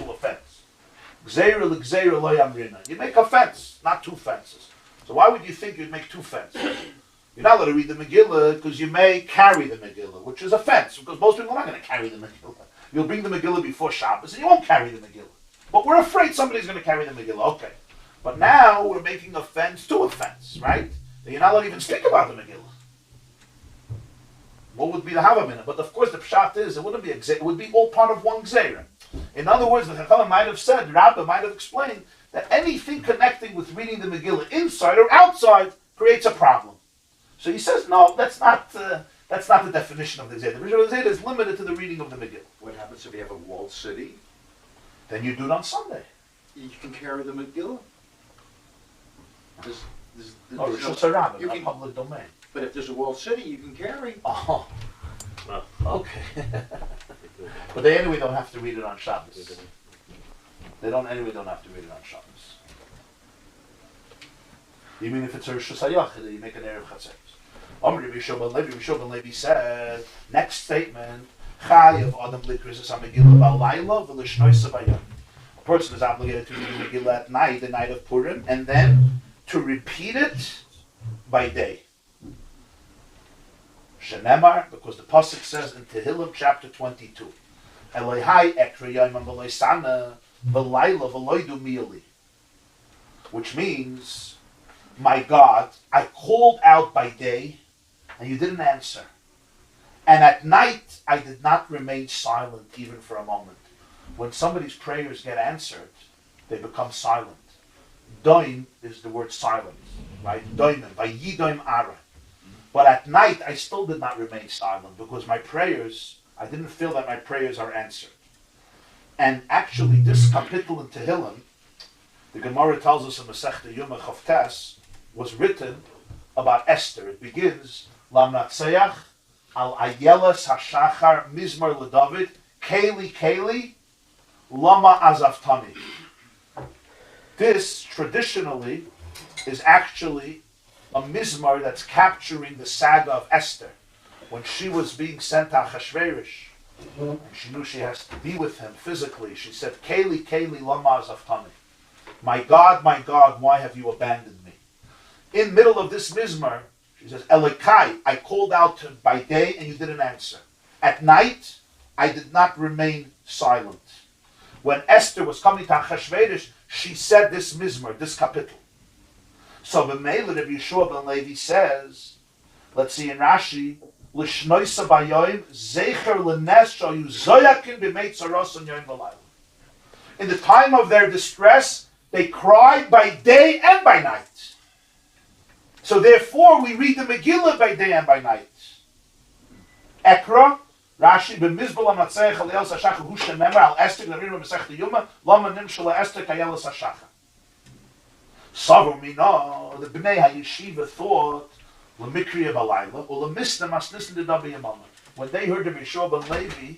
Speaker 2: Gzeira l'gzeira lo yamrina. You make a fence, not two fences. So why would you think you'd make two fences? You're not allowed to read the Megillah because you may carry the Megillah, which is a fence, because most people are not going to carry the Megillah. You'll bring the Megillah before Shabbos and you won't carry the Megillah. But we're afraid somebody's going to carry the Megillah. Okay. But now we're making a fence to a fence, right? That you're not allowed to even speak about the Megillah. What would be the Havamina? But of course the Pshat is, it wouldn't be it would be all part of one Gzeira. In other words, the Chachamim might have said, Rabbi might have explained, that anything connecting with reading the Megillah inside or outside creates a problem. So he says, no, that's not the definition of the Gzeira. The definition of the Gzeira is limited to the reading of the Megillah.
Speaker 4: What happens if you have a walled city?
Speaker 2: Then you do it on Sunday.
Speaker 4: You can carry the Megillah?
Speaker 2: Rosh Hashanah, not public domain.
Speaker 4: But if there's a walled city, you can carry.
Speaker 2: Oh, okay. But they anyway don't have to read it on Shabbos. They don't have to read it on Shabbos. You mean if it's a Rosh Hashanah, you make an Erev Chatzeros. Rabbi Yishob Levi said, next statement, Chayav Adam Likris is a Megillah Ba'layla v'lishnoisa b'yom. A person is obligated to read the Megillah at night, the night of Purim, and then to repeat it by day. Shenemar, because the pasuk says in Tehillim chapter 22, Elohai ekra yomam v'loy sana v'layla v'loydu mili, which means, my God, I called out by day, and you didn't answer. And at night, I did not remain silent even for a moment. When somebody's prayers get answered, they become silent. Doim is the word silent, right? Doimim, vayidoim ara. But at night, I still did not remain silent because my prayers, I didn't feel that my prayers are answered. And actually, this kapitel in Tehillim, the Gemara tells us in Masechta Yoma Chavtes, was written about Esther. It begins, Lamnatseach al ayelas hashachar mizmar leDavid, Keli Keli, lama azaftani. This, traditionally, is actually a mizmar that's capturing the saga of Esther. When she was being sent to Achashverosh, and she knew she has to be with him physically, she said, Keli, Keli, lama azaftani. My God, why have you abandoned me? In middle of this mizmar, she says, Elikai, I called out by day and you didn't answer. At night, I did not remain silent. When Esther was coming to Achashverosh, she said this mizmar, this kapitel. So the Megillah Rabbi Yeshua ben Levi says, let's see in Rashi, L'shnoisa bayoim zecher l'nes shayu zoyakin b'meit zaros on yoim v'layla. In the time of their distress, they cried by day and by night. So therefore, we read the Megillah by day and by night. Ekra, Rashi, b'mizbul ha'matzeich ha'leil sashacha hu shenemar al Esther g'namiru b'sech t'yuma lama nimshul Esther kayel sashacha. Savu mina, the Bnei HaYeshiva thought l'mikriya b'layla or l'misna mas listen to Dabi Yamama. When they heard the Yeshua ben Levi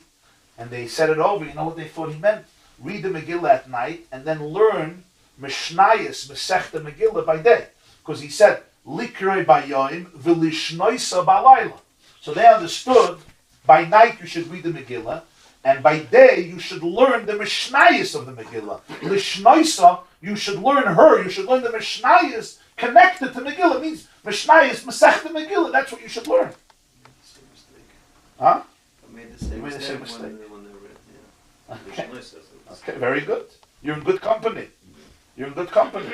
Speaker 2: and they said it over, you know what they thought he meant? Read the Megillah at night and then learn Mishnayos, Masechta Megillah by day. Because he said, Likrei bayoim v'lishnoisa b'layla. So they understood, by night you should read the Megillah, and by day you should learn the Mishnayos of the Megillah. Lishnoisa, you should learn her, you should learn the Mishnayos connected to Megillah. It means Mishnayos, Masechta Megillah, that's what you should learn.
Speaker 1: Same mistake.
Speaker 2: Huh?
Speaker 1: I made the same
Speaker 2: You made the same
Speaker 1: mistake
Speaker 2: mistake.
Speaker 1: when they read, yeah.
Speaker 2: Okay.
Speaker 1: Nice, that's
Speaker 2: Okay, very good. You're in good company. You're in good company.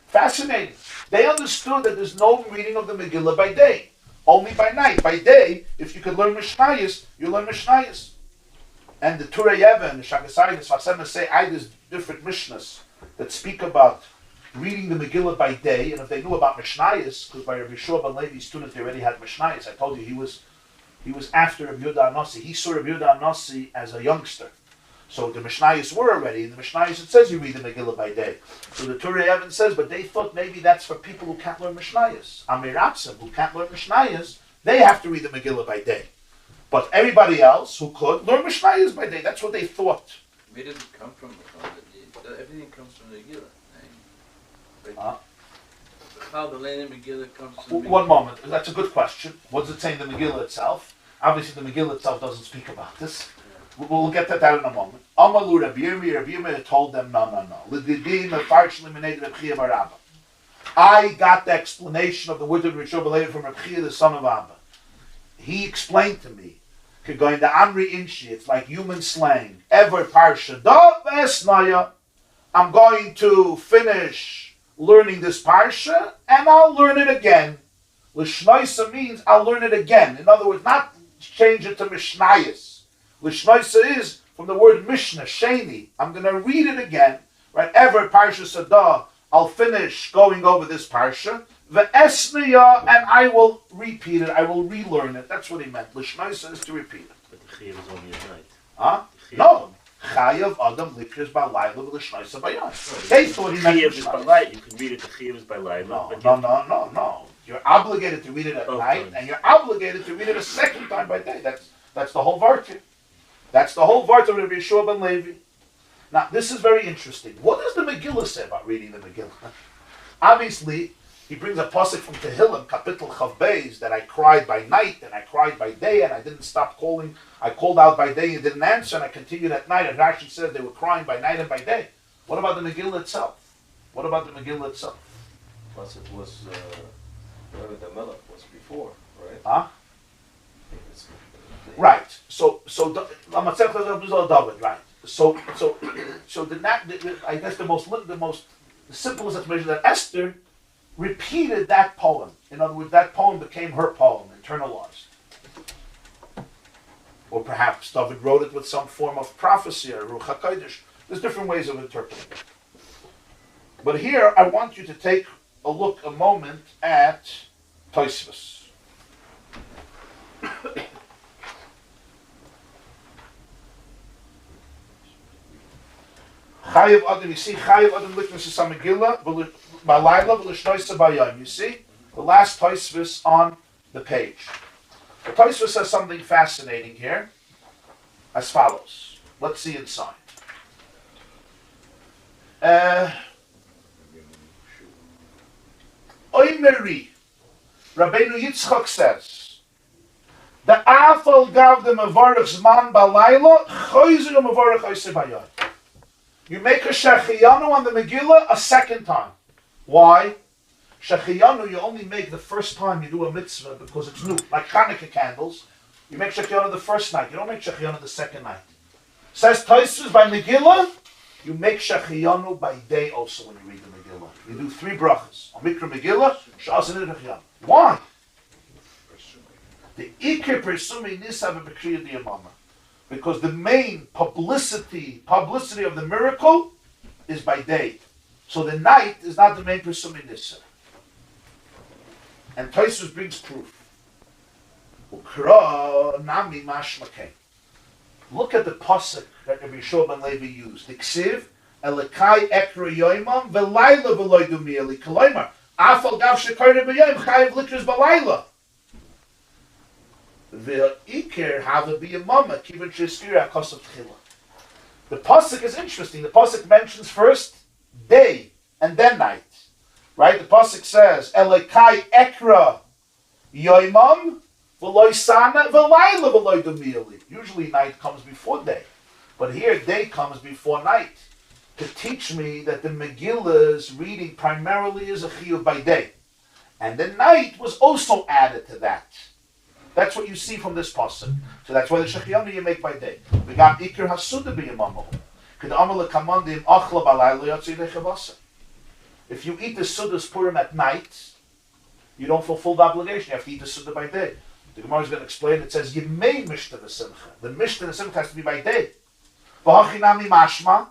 Speaker 2: Fascinating. They understood that there's no reading of the Megillah by day, only by night. By day, if you could learn Mishnayos, you learn Mishnayos. And the Turei Yeva and the Shagasari and the Sfasema say, there's different Mishnahs that speak about reading the Megillah by day, and if they knew about Mishnayos, because by Rabbi Yeshua ben Levi's student they already had Mishnayos. I told you he was after Rabbi Yehuda Anasi. He saw Rabbi Yehuda Anasi as a youngster. So the Mishnayos were already. In the Mishnayos it says you read the Megillah by day. So the Turei Yeva says, but they thought maybe that's for people who can't learn Mishnayos. Amiratzim, who can't learn Mishnayos, they have to read the Megillah by day. But everybody else who could learn Mishnayos by day. That's what they thought.
Speaker 1: Where did it come from? Everything comes from the Megillah. Right? How the land in Megillah comes from the Megillah.
Speaker 2: One moment. That's a good question. What does it say in the Megillah itself? Obviously the Megillah itself doesn't speak about this. We'll get to that in a moment. Amalu Rabbi Yirmiyah told them, no. I got the explanation of the word of Rishon B'Levi from Rabbi Chia, the son of Abba. He explained to me, going to Amri Inshi, it's like human slang. Ever Parsha, I'm going to finish learning this Parsha, and I'll learn it again. L'shnoisa means I'll learn it again. In other words, not change it to Mishnayos. L'shnoisa is from the word Mishnah, Sheni. I'm going to read it again. Right? Ever Parsha Sadah, I'll finish going over this Parsha. Ve'esniya, and I will repeat it. I will relearn it. That's what he meant. L'shnoisa is to repeat it.
Speaker 3: But the Chaim is only at night.
Speaker 2: Huh? No. Chayav Adam Likris Ba'layla V'Lishnoisa Bayan. They thought he meant
Speaker 3: Chaim is by
Speaker 2: Mishnayos.
Speaker 3: light. You can read it. The Chaim is by light.
Speaker 2: No. You're obligated to read it at night, and you're obligated to read it a second time by day. That's the whole virtue. That's the whole virtue of Rabbi Yeshua ben Levi. Now, this is very interesting. What does the Megillah say about reading the Megillah? Obviously, he brings a pasuk from Tehillim, Kapitel Chav Beis, that I cried by night and I cried by day and I didn't stop calling. I called out by day and didn't answer, and I continued at night. And Rashi says they were crying by night and by day. What about the Megillah itself? What about the Megillah itself?
Speaker 1: Plus it was, whatever the Melech was before, right?
Speaker 2: Huh?
Speaker 1: It's-
Speaker 2: Right. So Lamatzech David. Right. So I guess the simplest explanation that Esther repeated that poem. In other words, that poem became her poem, internalized. Or perhaps David wrote it with some form of prophecy or Ruach HaKodesh. There's different ways of interpreting it. But here, I want you to take a moment at Tosfos. Chayav Adam, you see, Chayav Adam Liknas is Megillah, Balayla, V'Lishnoisa Bayam. You see, the last Tosfos on the page. The Tosfos says something fascinating here, as follows. Let's see inside. Oimeri, Rabbeinu Yitzchak says, the Afal gav the Mavarach Zman Balayla, Choyzer Mavarach Oise Bayad. You make a Shechiyanu on the Megillah a second time. Why? Shechiyanu you only make the first time you do a mitzvah because it's new. Like Hanukkah candles, you make Shechiyanu the first night. You don't make Shechiyanu the second night. Says Tosfos by Megillah, you make Shechiyanu by day also when you read the Megillah. You do 3 brachas. Mikra Megillah, Shas and Shechiyanu. Why? The Iker Persumi Nisav B'Kriyah Diyamama. Because the main publicity of the miracle is by day. So the night is not the main Persumi Nisa. And Tosfos brings proof. Ukra Nami Mashmakeh. Look at the pasuk that Rabbi Yeshua ben Levi used. Niksiv Elikai Ekra Yoimam Velayla Veloidu Mieli Koloimar Afal Gav Shekar B'Yoim Chayiv Likras Balayla. The Iker have a biyamama kiven sheskira kosav tchila. The pasuk is interesting. The pasuk mentions first day and then night, right? The pasuk says Elikai Ekra Yoimam v'loy sana v'layla v'loy dumiyali. Usually night comes before day, but here day comes before night to teach me that the Megillah's reading primarily is a chiyuv by day, and the night was also added to that. That's what you see from this pasuk. So that's why the Shechiyanu you make by day. We got Iker Hasuda b'yamamu. If you eat the Suda's Purim at night, you don't fulfill the obligation. You have to eat the Suda by day. The Gemara is going to explain. It says Yemei Mishta v'Simcha. The Mishta v'Simcha has to be by day. V'hachinami mashma.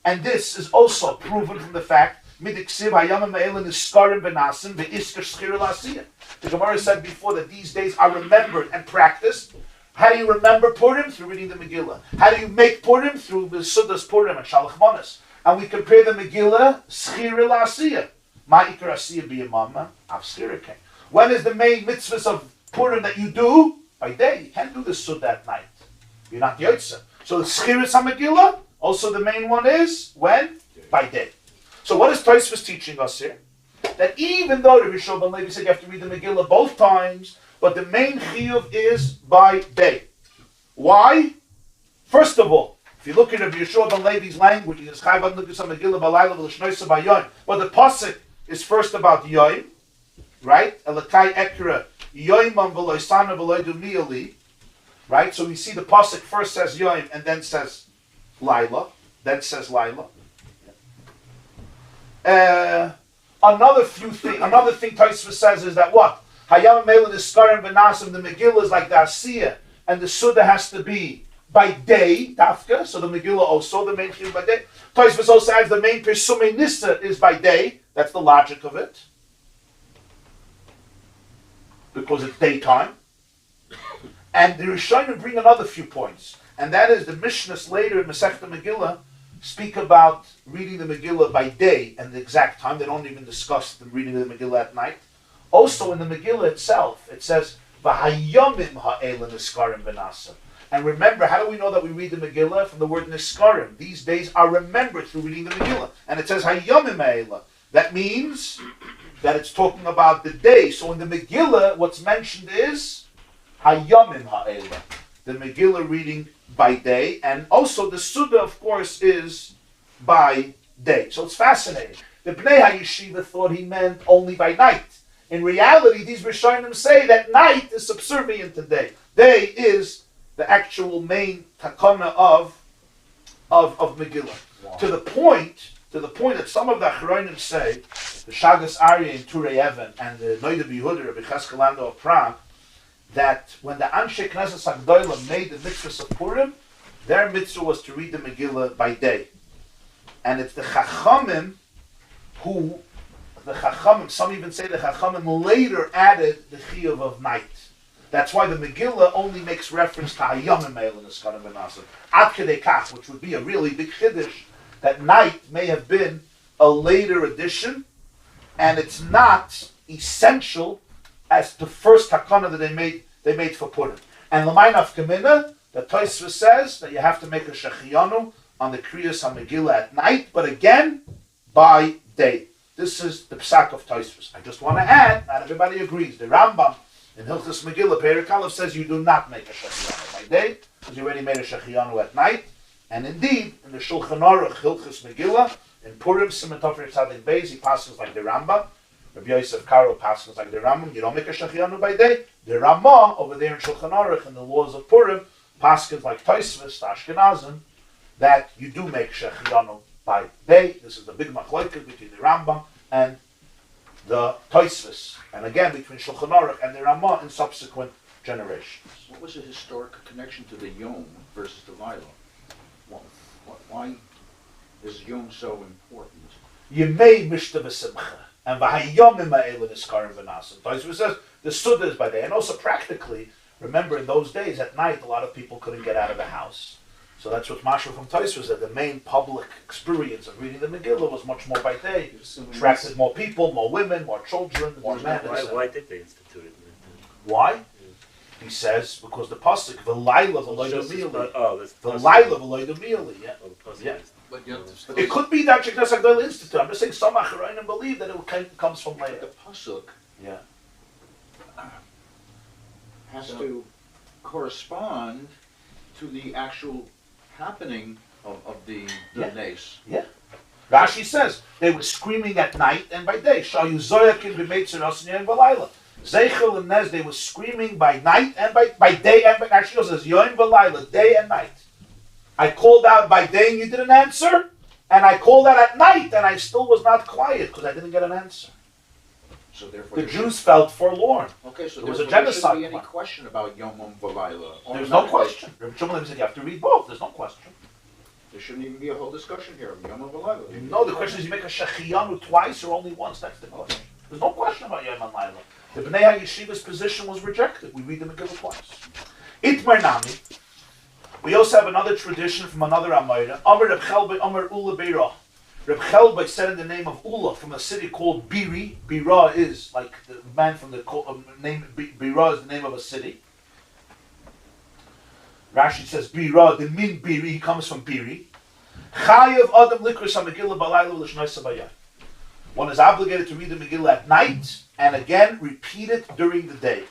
Speaker 2: And this is also proven from the fact Midiksiv hayamim me'elin iskarim benasim ve'isker schir l'asiyah. The Gemara said before that these days are remembered and practiced. How do you remember Purim? Through reading the Megillah. How do you make Purim? Through the Sudas Purim and Shalach Manas. And we compare the Megillah schir l'asiyah. Ma'ikar asiyah b'yamama av schirikeh. When is the main mitzvahs of Purim that you do? By day. You can't do the Sud at night. You're not Yotze. So the Schiris HaMegillah, also the main one is when? By day. So what is Tosfos teaching us here? That even though Rabbi Yeshua ben Levi said you have to read the Megillah both times, but the main chiyuv is by day. Why? First of all, if you look at Rabbi Yeshua ben Levi's language, he says, but the pasuk is first about Yoim, right? Elakai Ekra, Yoimam v'loy sana v'loy dumiyali, right? So we see the pasuk first says Yoim and then says Laila, then says Laila. Another thing Tosfos says is that what? Hayam Melin is Skarim Benasim, the Megillah is like the Asiyah, and the Suda has to be by day, Tafka, so the Megillah also, the main chiyuv by day. Tosfos also adds the main Persumei Nissa is by day, that's the logic of it, because it's daytime. And the Rishonim bring another few points, and that is the Mishnahs later in Masechta Megillah speak about reading the Megillah by day and the exact time. They don't even discuss the reading of the Megillah at night. Also in the Megillah itself, it says, V'hayomim ha'ela niskarim v'nasa. And remember, how do we know that we read the Megillah? From the word niskarim. These days are remembered through reading the Megillah. And it says, Hayomim ha'ela. That means that it's talking about the day. So in the Megillah, what's mentioned is Hayomim ha'ela. The Megillah reading by day, and also the Suda, of course, is by day. So it's fascinating. The Bnei HaYeshiva thought he meant only by night. In reality, these Rishonim say that night is subservient to day. Day is the actual main takana of Megillah. Wow. To the point that some of the Achronim say, the Shagas Aryeh in Turei Even and the Noida B'Yehuda, Rabbi Cheskel Lando of Prague, that when the Anshe Knesset Sagdoila made the mitzvahs of Purim, their mitzvah was to read the Megillah by day. And it's the Chachamim some even say the Chachamim later added the Chiyuv of night. That's why the Megillah only makes reference to Hayomim Eilin Eskarim Benasim. Ad Kedei Kach, which would be a really big Chiddush, that night may have been a later addition, and it's not essential as the first takana that they made for Purim. And L'mayin Afkamina, the Tosfos says that you have to make a Shechiyanu on the Kriyas HaMegillah at night, but again, by day. This is the psak of Tosfos. I just want to add, not everybody agrees. The Rambam in Hilchos Megillah, Perek Aleph says you do not make a shechianu by day, because you already made a shechianu at night. And indeed, in the Shulchan Aruch, Hilchos Megillah, in Purim, Siman Tofir Tzadik Beis, he passes like the Rambam. Rabbi Yosef Karo passes like the Rambam. You don't make a shechianu by day. The Ramah over there in Shulchan Aruch, in the laws of Purim, passes like Tosfos, the Ashkenazim, that you do make shechianu by day. This is the big machlokes between the Rambam and the Tosfos, and again between Shulchan Aruch and the Ramah in subsequent generations.
Speaker 4: What was the historic connection to the Yom versus the Laila? Why is Yom so important?
Speaker 2: Yemei mishta v'simcha, and v'hayomim ha'elu niskarim v'nasim. Tosfos says the Suda is by day, and also practically, remember in those days at night a lot of people couldn't get out of the house. So that's what Mashal from Tosfos said. The main public experience of reading the Megillah was much more by day. Attracted more people, more women, more children, more men.
Speaker 3: Why did they institute it?
Speaker 2: Why? He says because the pasuk v'layla v'loydamili.
Speaker 3: Oh, that's
Speaker 2: the V'layla v'loydamili. Yeah.
Speaker 3: Oh, the pasuk
Speaker 2: Yeah.
Speaker 3: is-
Speaker 1: But you have to still.
Speaker 2: It could be that Knesset Agdol Institute. I'm just saying some Acharayim believe that it comes from
Speaker 4: The
Speaker 2: later.
Speaker 4: pasuk
Speaker 2: Yeah.
Speaker 4: has to correspond to the actual happening of the
Speaker 2: Yeah.
Speaker 4: nace.
Speaker 2: Rashi says they were screaming at night and by day. Shayu zoyakim b'meitzer osniyim v'layla. Zeichel and Nez, they were screaming by night and by day and by. Rashi says yoim v'layla, day and night. I called out by day and you didn't answer, and I called out at night and I still was not quiet because I didn't get an answer.
Speaker 4: So therefore,
Speaker 2: The Jews felt forlorn.
Speaker 4: Okay, so
Speaker 2: There was
Speaker 4: therefore
Speaker 2: a
Speaker 4: there
Speaker 2: genocide
Speaker 4: shouldn't be any
Speaker 2: plan.
Speaker 4: question about Yom V'Layla.
Speaker 2: There's no question. Rabbi Shmuel said you have to read both. There's no question.
Speaker 4: There shouldn't even be a whole discussion here of Yom V'Layla.
Speaker 2: No, the question is you make a shechianu twice or only once. That's the question. There's no question about Yom and Laila. The Bnei HaYeshiva's position was rejected. We read the Megillah twice. Itmar Nami. We also have another tradition from another Amayra. Amar Reb Chelbei, Amar Ula Beirah. Reb Chelbei said in the name of Ula from a city called Biri. Birah is like the man from the name. Birah is the name of a city. Rashi says Birah, the min Biri, he comes from Biri. Chayav Adam Likros HaMegillah Balayla L'Shnai Sabayah. One is obligated to read the Megillah at night and again repeat it during the day.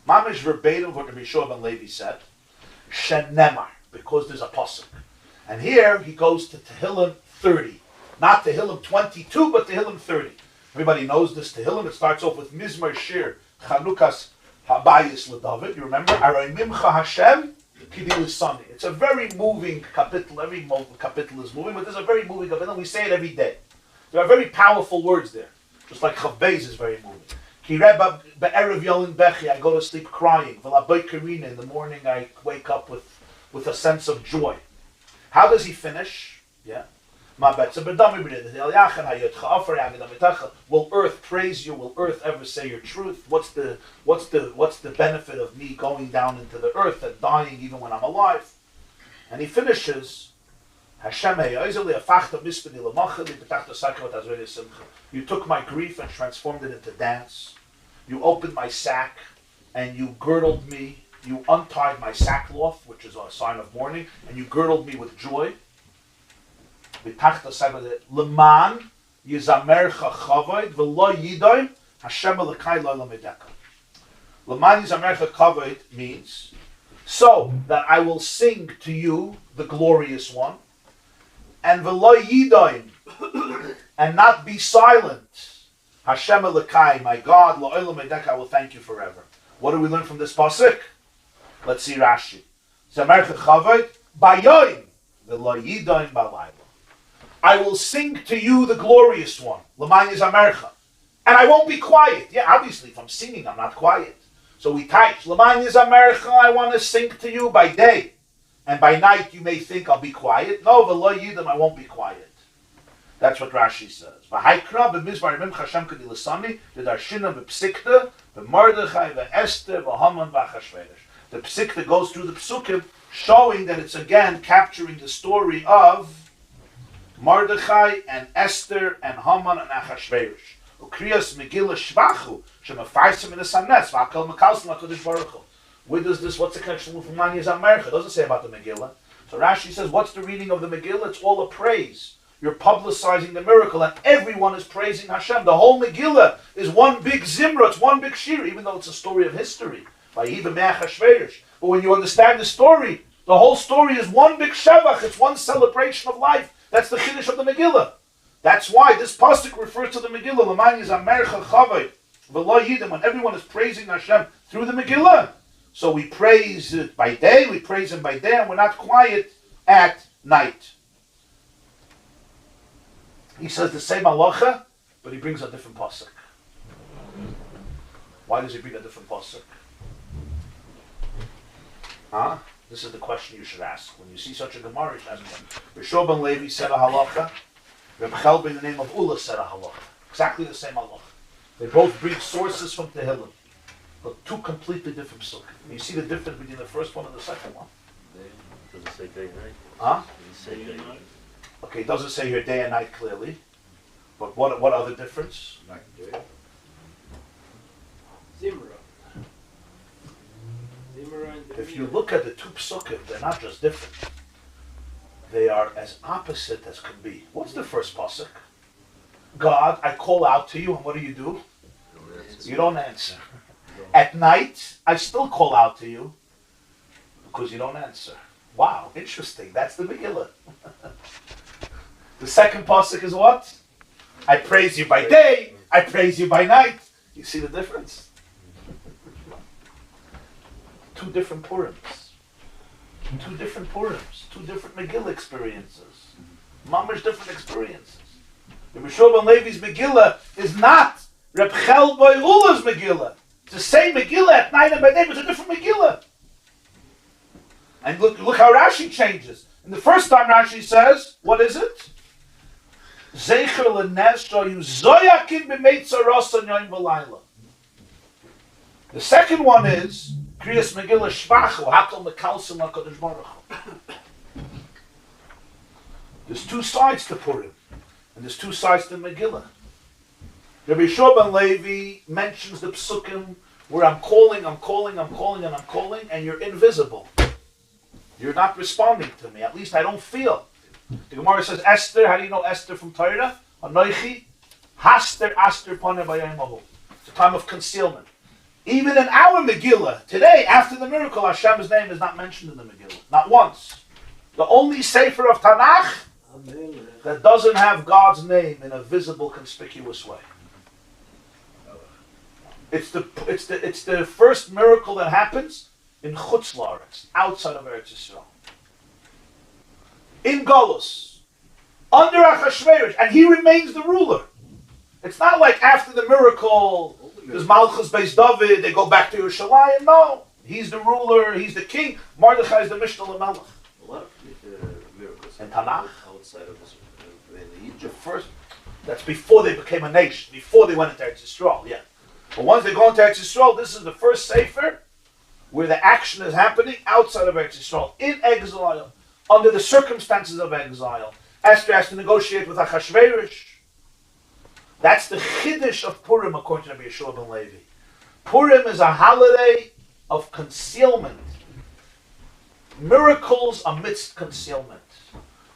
Speaker 2: Mamish verbatim what Rabbi Shua ben Levi said. Shenemar, because there's a pasuk. And here he goes to Tehillim 30. Not Tehillim 22, but Tehillim 30. Everybody knows this Tehillim. It starts off with Mizmar Shir, Chanukas Habayis LeDavid. You remember? Aray Mimcha Hashem, Kidil Sunday. It's a very moving kapitel. Every kapitel is moving, but there's a very moving kapitel. We say it every day. There are very powerful words there. Just like Chavbeis is very moving. Kireba be'erev yolin bechi, I go to sleep crying. V'laboy karina, in the morning I wake up with a sense of joy. How does he finish? Yeah. Will earth praise you? Will earth ever say your truth? What's the benefit of me going down into the earth and dying even when I'm alive? And he finishes. You took my grief and transformed it into dance. You opened my sack and you girdled me. You untied my sackcloth, which is a sign of mourning, and you girdled me with joy. Leman yizamercha chavoid v'lo yidoim Hashem Elokai lo lamedeka. Leman yizamercha chavoid means so that I will sing to you, the glorious one, and v'lo yidoim, and not be silent. Hashem Elokai, my God, lo lamedeka, I will thank you forever. What do we learn from this pasuk? Let's see Rashi. Zamercha chavoid bayoim v'lo yidoim balayla. I will sing to you the glorious one, L'mayne Zamercha, and I won't be quiet. Yeah, obviously, if I'm singing, I'm not quiet. So we type, L'mayne Zamercha, I want to sing to you by day, and by night you may think I'll be quiet. No, V'lo Yidam, I won't be quiet. That's what Rashi says. V'haikra b'mizbar imim Hashem k'di l'sani, v'darshina b'psikta, v'mordechai, v'ester, v'haman, v'achashverosh. The psikta goes through the psukim, showing that it's again capturing the story of Mordechai and Esther and Haman and Achashverosh. Ukriyas Megillah Shvachu Shemafarsim in the Sanes V'Akal Mekalsim HaKadosh Baruch Hu. Where does this? What's the connection with Mani Zamercha? It doesn't say about the Megillah. So Rashi says, what's the reading of the Megillah? It's all a praise. you're publicizing the miracle, and everyone is praising Hashem. The whole Megillah is one big zimra, it's one big shir, even though it's a story of history. But when you understand the story, the whole story is one big Shabbat, it's one celebration of life. That's the Chiddush of the Megillah. That's why this pasuk refers to the Megillah. L'mani zamer chavay v'lo yidim, when everyone is praising Hashem through the Megillah. So we praise it by day, we praise Him by day, and we're not quiet at night. He says the same halacha, but he brings a different pasuk. Why does he bring a different pasuk? Huh? This is the question you should ask. When you see such a Gemara, you should ask him. Rishon ben Levi said a halacha. Reb Chelb in the name of Ula said a halacha. Exactly the same halacha. They both bring sources from Tehillim, but two completely different psukim. You see the difference between the first one and the second one?
Speaker 3: Does it say day and night?
Speaker 2: Huh?
Speaker 3: Does it say day and night?
Speaker 2: Okay, it doesn't say here day and night clearly. But what other difference?
Speaker 4: Night and day.
Speaker 5: Zimra. Zimra and
Speaker 2: If you look at the two psukim, they're not just different. They are as opposite as can be. What's the first pasuk? God, I call out to you, and what do? You don't answer. At night, I still call out to you, because you don't answer. Wow, interesting. That's the Megillah. The second pasuk is what? I praise you by day, I praise you by night. You see the difference? Two different Purims. Two different Purims. Two different Megillah experiences. Mamash different experiences. The Rishon ben Levi's Megillah is not Reb Chelb ben Ula's Megillah. It's the same Megillah at night and by day, but it's a different Megillah. And look how Rashi changes. And the first time Rashi says, what is it? Zecher l'nes shoyu zoyakin b'meitza rosan yoim v'layla. The second one is Kriyas Megillah Shvachu Hakol Mekalsim LaKadosh Baruch Hu. There's two sides to Purim, and there's two sides to Megillah. Rabbi Rishon ben Levi mentions the psukim where I'm calling, and you're invisible. You're not responding to me. At least I don't feel. The Gemara says, Esther, how do you know Esther from Torah? Anoichi, Haster, Aster, Paneh B'Yayim. It's a time of concealment. Even in our Megillah, today, after the miracle, Hashem's name is not mentioned in the Megillah. Not once. The only Sefer of Tanakh that doesn't have God's name in a visible, conspicuous way. It's the first miracle that happens in Chutz La'aretz, outside of Eretz Yisrael. In Golus, under Achashverosh, and he remains the ruler. It's not like after the miracle, there's Malchus Beis David, they go back to Yerushalayim. No, he's the ruler, he's the king. Mordechai is the Mishnah L'Melech.
Speaker 6: A lot of miracles
Speaker 2: In Tanakh?
Speaker 6: outside of
Speaker 2: The first, that's before they became a nation, before they went into Eretz Yisrael, yeah. But once they go into Eretz Yisrael, this is the first Sefer where the action is happening outside of Eretz Yisrael, in exile, under the circumstances of exile. Esther has to negotiate with Achashverosh. That's the Chiddush of Purim, according to Rabbi Yeshua ben Levi. Purim is a holiday of concealment. Miracles amidst concealment.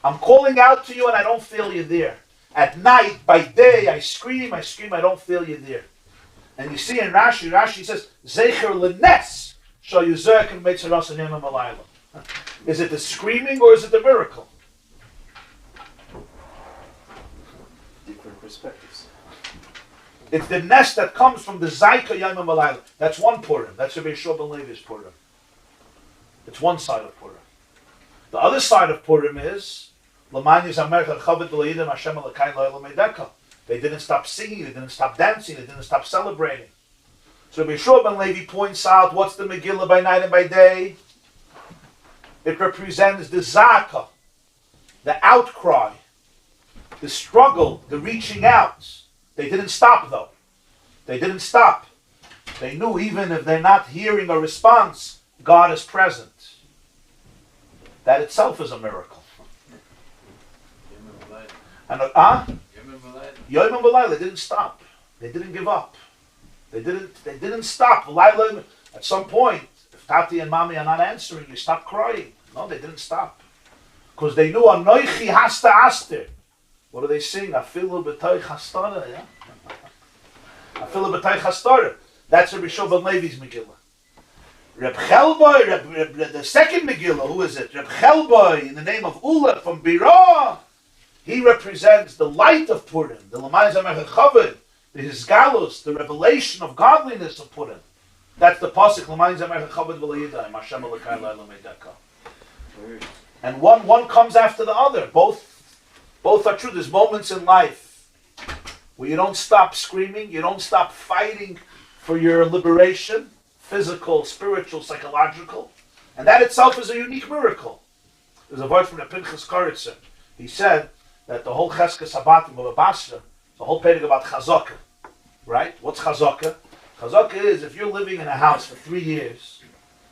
Speaker 2: I'm calling out to you and I don't feel you there. At night, by day, I scream, I don't feel you there. And you see in Rashi says, Zecher l'nes, shall you zerk and make tzarasan yom ha'malayla. Is it the screaming or is it the miracle?
Speaker 6: different perspectives.
Speaker 2: It's the nest that comes from the Zaika Yom HaMalayla. That's one Purim. That's Rabbi Yeshua ben Levi's Purim. It's one side of Purim. The other side of Purim is they didn't stop singing, they didn't stop dancing, they didn't stop celebrating. So Rabbi Yeshua ben Levi points out what's the Megillah by night and by day. It represents the Zaka, the outcry, the struggle, the reaching out. They didn't stop though. They didn't stop. They knew even if they're not hearing a response, God is present. That itself is a miracle. And Yom HaMalayla, they didn't stop. They didn't give up. They didn't stop. At some point, if Tati and Mami are not answering, you stop crying. No, they didn't stop. Because they knew Anoichi Hasta Aster. What do they sing? Afilu b'toich hastara, yeah? Afilu b'toich hastara. That's Rabbi Shua ben Levi's Megillah. Reb Chelboy, the second Megillah, who is it? Reb Chelboy, in the name of Ula from Birah, he represents the light of Purim, the Lamai Zamech Chavod, the Hisgalus, the revelation of godliness of Purim. That's the pasuk Lamai Zamech Chavod v'Layidai, Hashem Elokai La'Elam Eidaka. And one comes after the other. Both are true. There's moments in life where you don't stop screaming, you don't stop fighting for your liberation, physical, spiritual, psychological, and that itself is a unique miracle. There's a word from the Pinchas Koritzer. He said that the whole Cheskes Habatim of Basra, the whole Peleg about Chazaka, right? What's Chazaka? Chazaka is if you're living in a house for 3 years,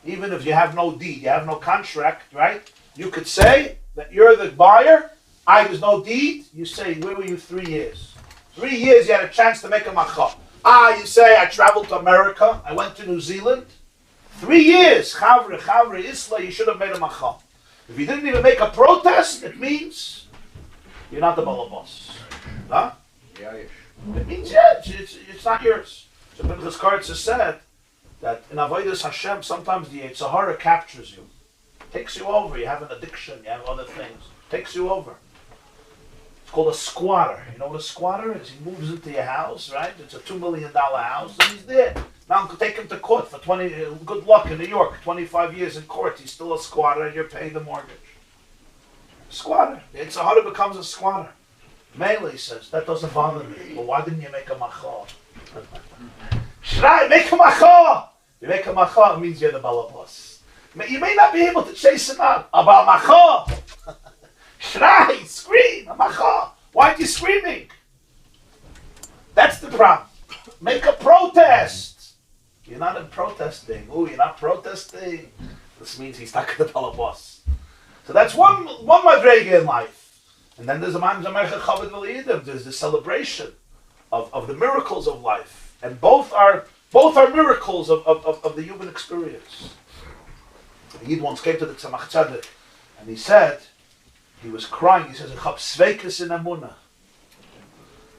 Speaker 2: even if you have no deed, you have no contract, right? You could say that you're the buyer, there's no deed, you say, where were you 3 years? 3 years you had a chance to make a macha. You say, I traveled to America, I went to New Zealand. 3 years, Chavre, Isla, you should have made a macha. If you didn't even make a protest, it means you're not the balabos. Huh?
Speaker 4: Yeah.
Speaker 2: It means, yeah, it's not yours. So Pinchas Koritzer said that in Avodas Hashem, sometimes the Yetzer Hara captures you. Takes you over, you have an addiction, you have other things. Takes you over. It's called a squatter. You know what a squatter is? He moves into your house, right? It's a $2 million house, and he's there. Now take him to court for 20, good luck in New York, 25 years in court. He's still a squatter, and you're paying the mortgage. Squatter. The Yetzer Hara becomes a squatter. Mainly, he says, that doesn't bother me. Well, why didn't you make a macha? Shrai, make a macha! You make a macha, it means you're the balabos. You may not be able to chase him out. About macha! Shrai, scream, a macha! Why aren't you screaming? That's the problem. Make a protest! You're not in protesting. You're not protesting. This means he's not the balabos. So that's one madrega in life. And then there's a man there's the celebration of the miracles of life. And both are miracles of the human experience. The Yid once came to the Tzemach Tzedek and he said, he was crying, he says, I have sveikes in emunah.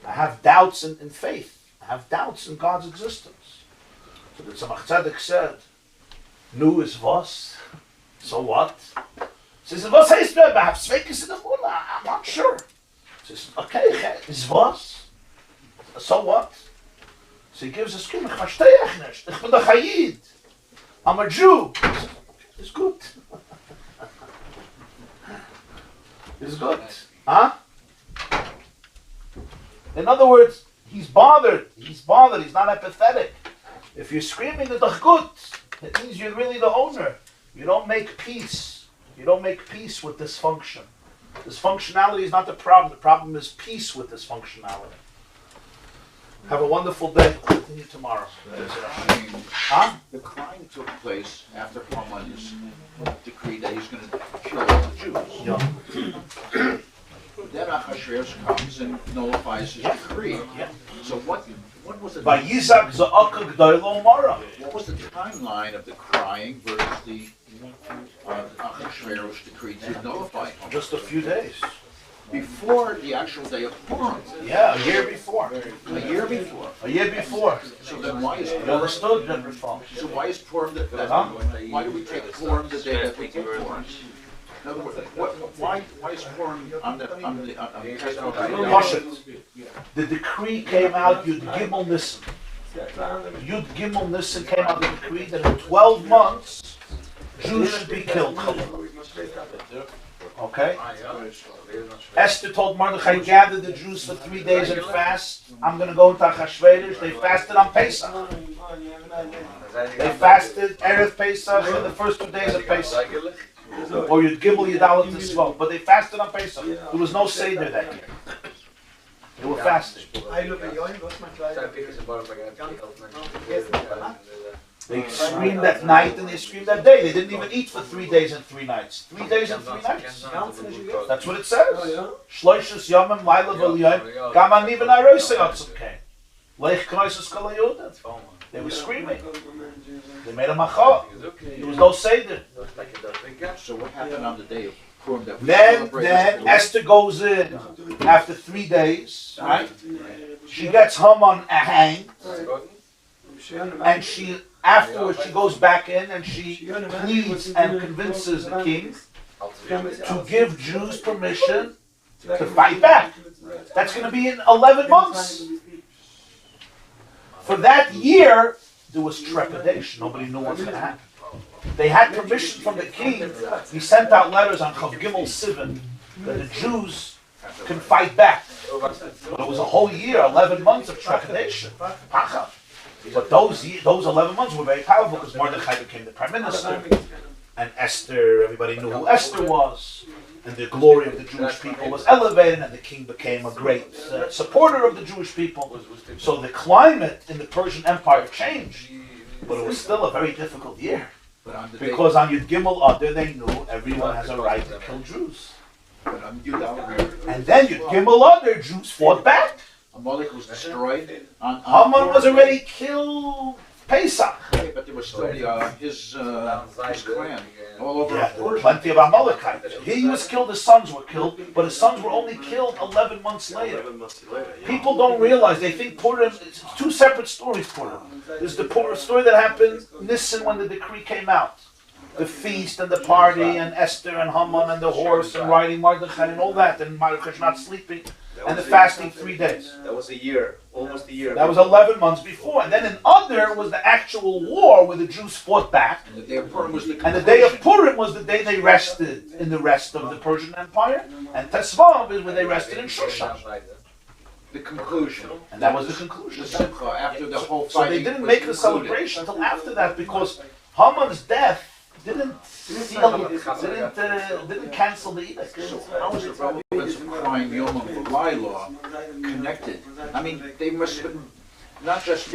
Speaker 2: I have doubts in faith. I have doubts in God's existence. So the Tzemach Tzedek said, Nu is was? So what? He says, was heißt Rebbe? I have sveikes in emunah. I'm not sure. He says, okay, is was? So what? So he gives a scream, ich verstehe ich nicht. Ich bin der Chayid. I'm a Jew. It's good. It's good. Huh? In other words, he's bothered. He's not apathetic. If you're screaming at the good, it means you're really the owner. You don't make peace. You don't make peace with dysfunction. Dysfunctionality is not the problem. The problem is peace with dysfunctionality. Have a wonderful day. We'll continue tomorrow.
Speaker 4: The crime took place after Haman decreed that he's going to kill all the Jews.
Speaker 2: Yeah.
Speaker 4: Then Achashverosh comes and nullifies his decree.
Speaker 2: Yeah.
Speaker 4: So what was the
Speaker 2: By Yizak Za'aka G'daylo Mara.
Speaker 4: what was the timeline of the crying versus the Achashverosh decree to nullify him?
Speaker 2: Just a few days.
Speaker 4: Before the actual day of Purim.
Speaker 2: Yeah, a year before.
Speaker 4: A year before.
Speaker 2: A year before.
Speaker 4: So then why is
Speaker 2: You
Speaker 4: Purim?
Speaker 2: understood, Rebbe Fall?
Speaker 4: So why is Purim
Speaker 2: Huh?
Speaker 4: why do we take Purim the day that we
Speaker 1: Thank you
Speaker 4: take
Speaker 1: very
Speaker 4: Purim?
Speaker 1: much.
Speaker 4: In other words, why is Purim on the
Speaker 2: Pashut. The decree came out, Yud Gimel Nissen. Yud Gimel Nissen came out the decree that in 12 months, Jews should be killed. Okay? Esther told Mordechai, gather the Jews for 3 days and fast. I'm going to go into Achashverosh. They fasted on Pesach. They fasted Erev Pesach and the first 2 days of Pesach. Or Yud Gimel Yud to swell. But they fasted on Pesach. There was no Seder that year. They were fasting. They screamed at night and they screamed at day. They didn't even eat for 3 days and 3 nights. 3 days and 3 nights. That's what it says. Shloishus yomim laila v'liyom gam ani v'naroi seyotzim came. Leich knoisus kol hayudim. They were screaming. They made a macha. There was no seder.
Speaker 4: So what happened on the day of Purim that we
Speaker 2: Then
Speaker 4: celebrate?
Speaker 2: Esther goes in. after 3 days, right? She gets Haman hanged, and afterwards she goes back in and she pleads and convinces the king to give Jews permission to fight back. That's going to be in 11 months. For that year, there was trepidation. Nobody knew what's going to happen. They had permission from the king. He sent out letters on Chav Gimel Sivan that the Jews can fight back. But it was a whole year, 11 months of trepidation. But those 11 months were very powerful because Mordechai became the prime minister. And Esther, everybody knew who Esther was. And the glory of the Jewish people was elevated, and the king became a great supporter of the Jewish people. So the climate in the Persian Empire changed. But it was still a very difficult year. Because on Yud Gimel Adar, they knew everyone has a right to kill Jews. And then Yud Gimel Adar, Jews fought back.
Speaker 4: Amalek was destroyed.
Speaker 2: Haman was already killed Pesach.
Speaker 4: But there was still his clan all over.
Speaker 2: Yeah, there were plenty of Amalekites. He was killed, his sons were killed, but his sons were only killed 11 months later. People don't realize, they think Purim, it's two separate stories, Purim. There's the story that happened Nisan when the decree came out. The feast and the party and Esther and Haman and the horse and riding Mordechai and all that, and Mordechai not sleeping, and the fasting 3 days.
Speaker 6: That was a year, almost a year.
Speaker 2: That was 11 months before. And then in Adar was the actual war where the Jews fought back.
Speaker 4: And the day of Purim was the
Speaker 2: And the day of Purim was the day they rested in the rest of the Persian Empire. And Tesvav is when they rested in Shushan.
Speaker 4: the conclusion.
Speaker 2: And that was the conclusion.
Speaker 4: The simcha after the whole
Speaker 2: So
Speaker 4: fight.
Speaker 2: they didn't make the celebration until after that because Haman's death didn't cancel the edict.
Speaker 4: So how is the relevance of crying Yom Laila connected? I mean, they must have been not just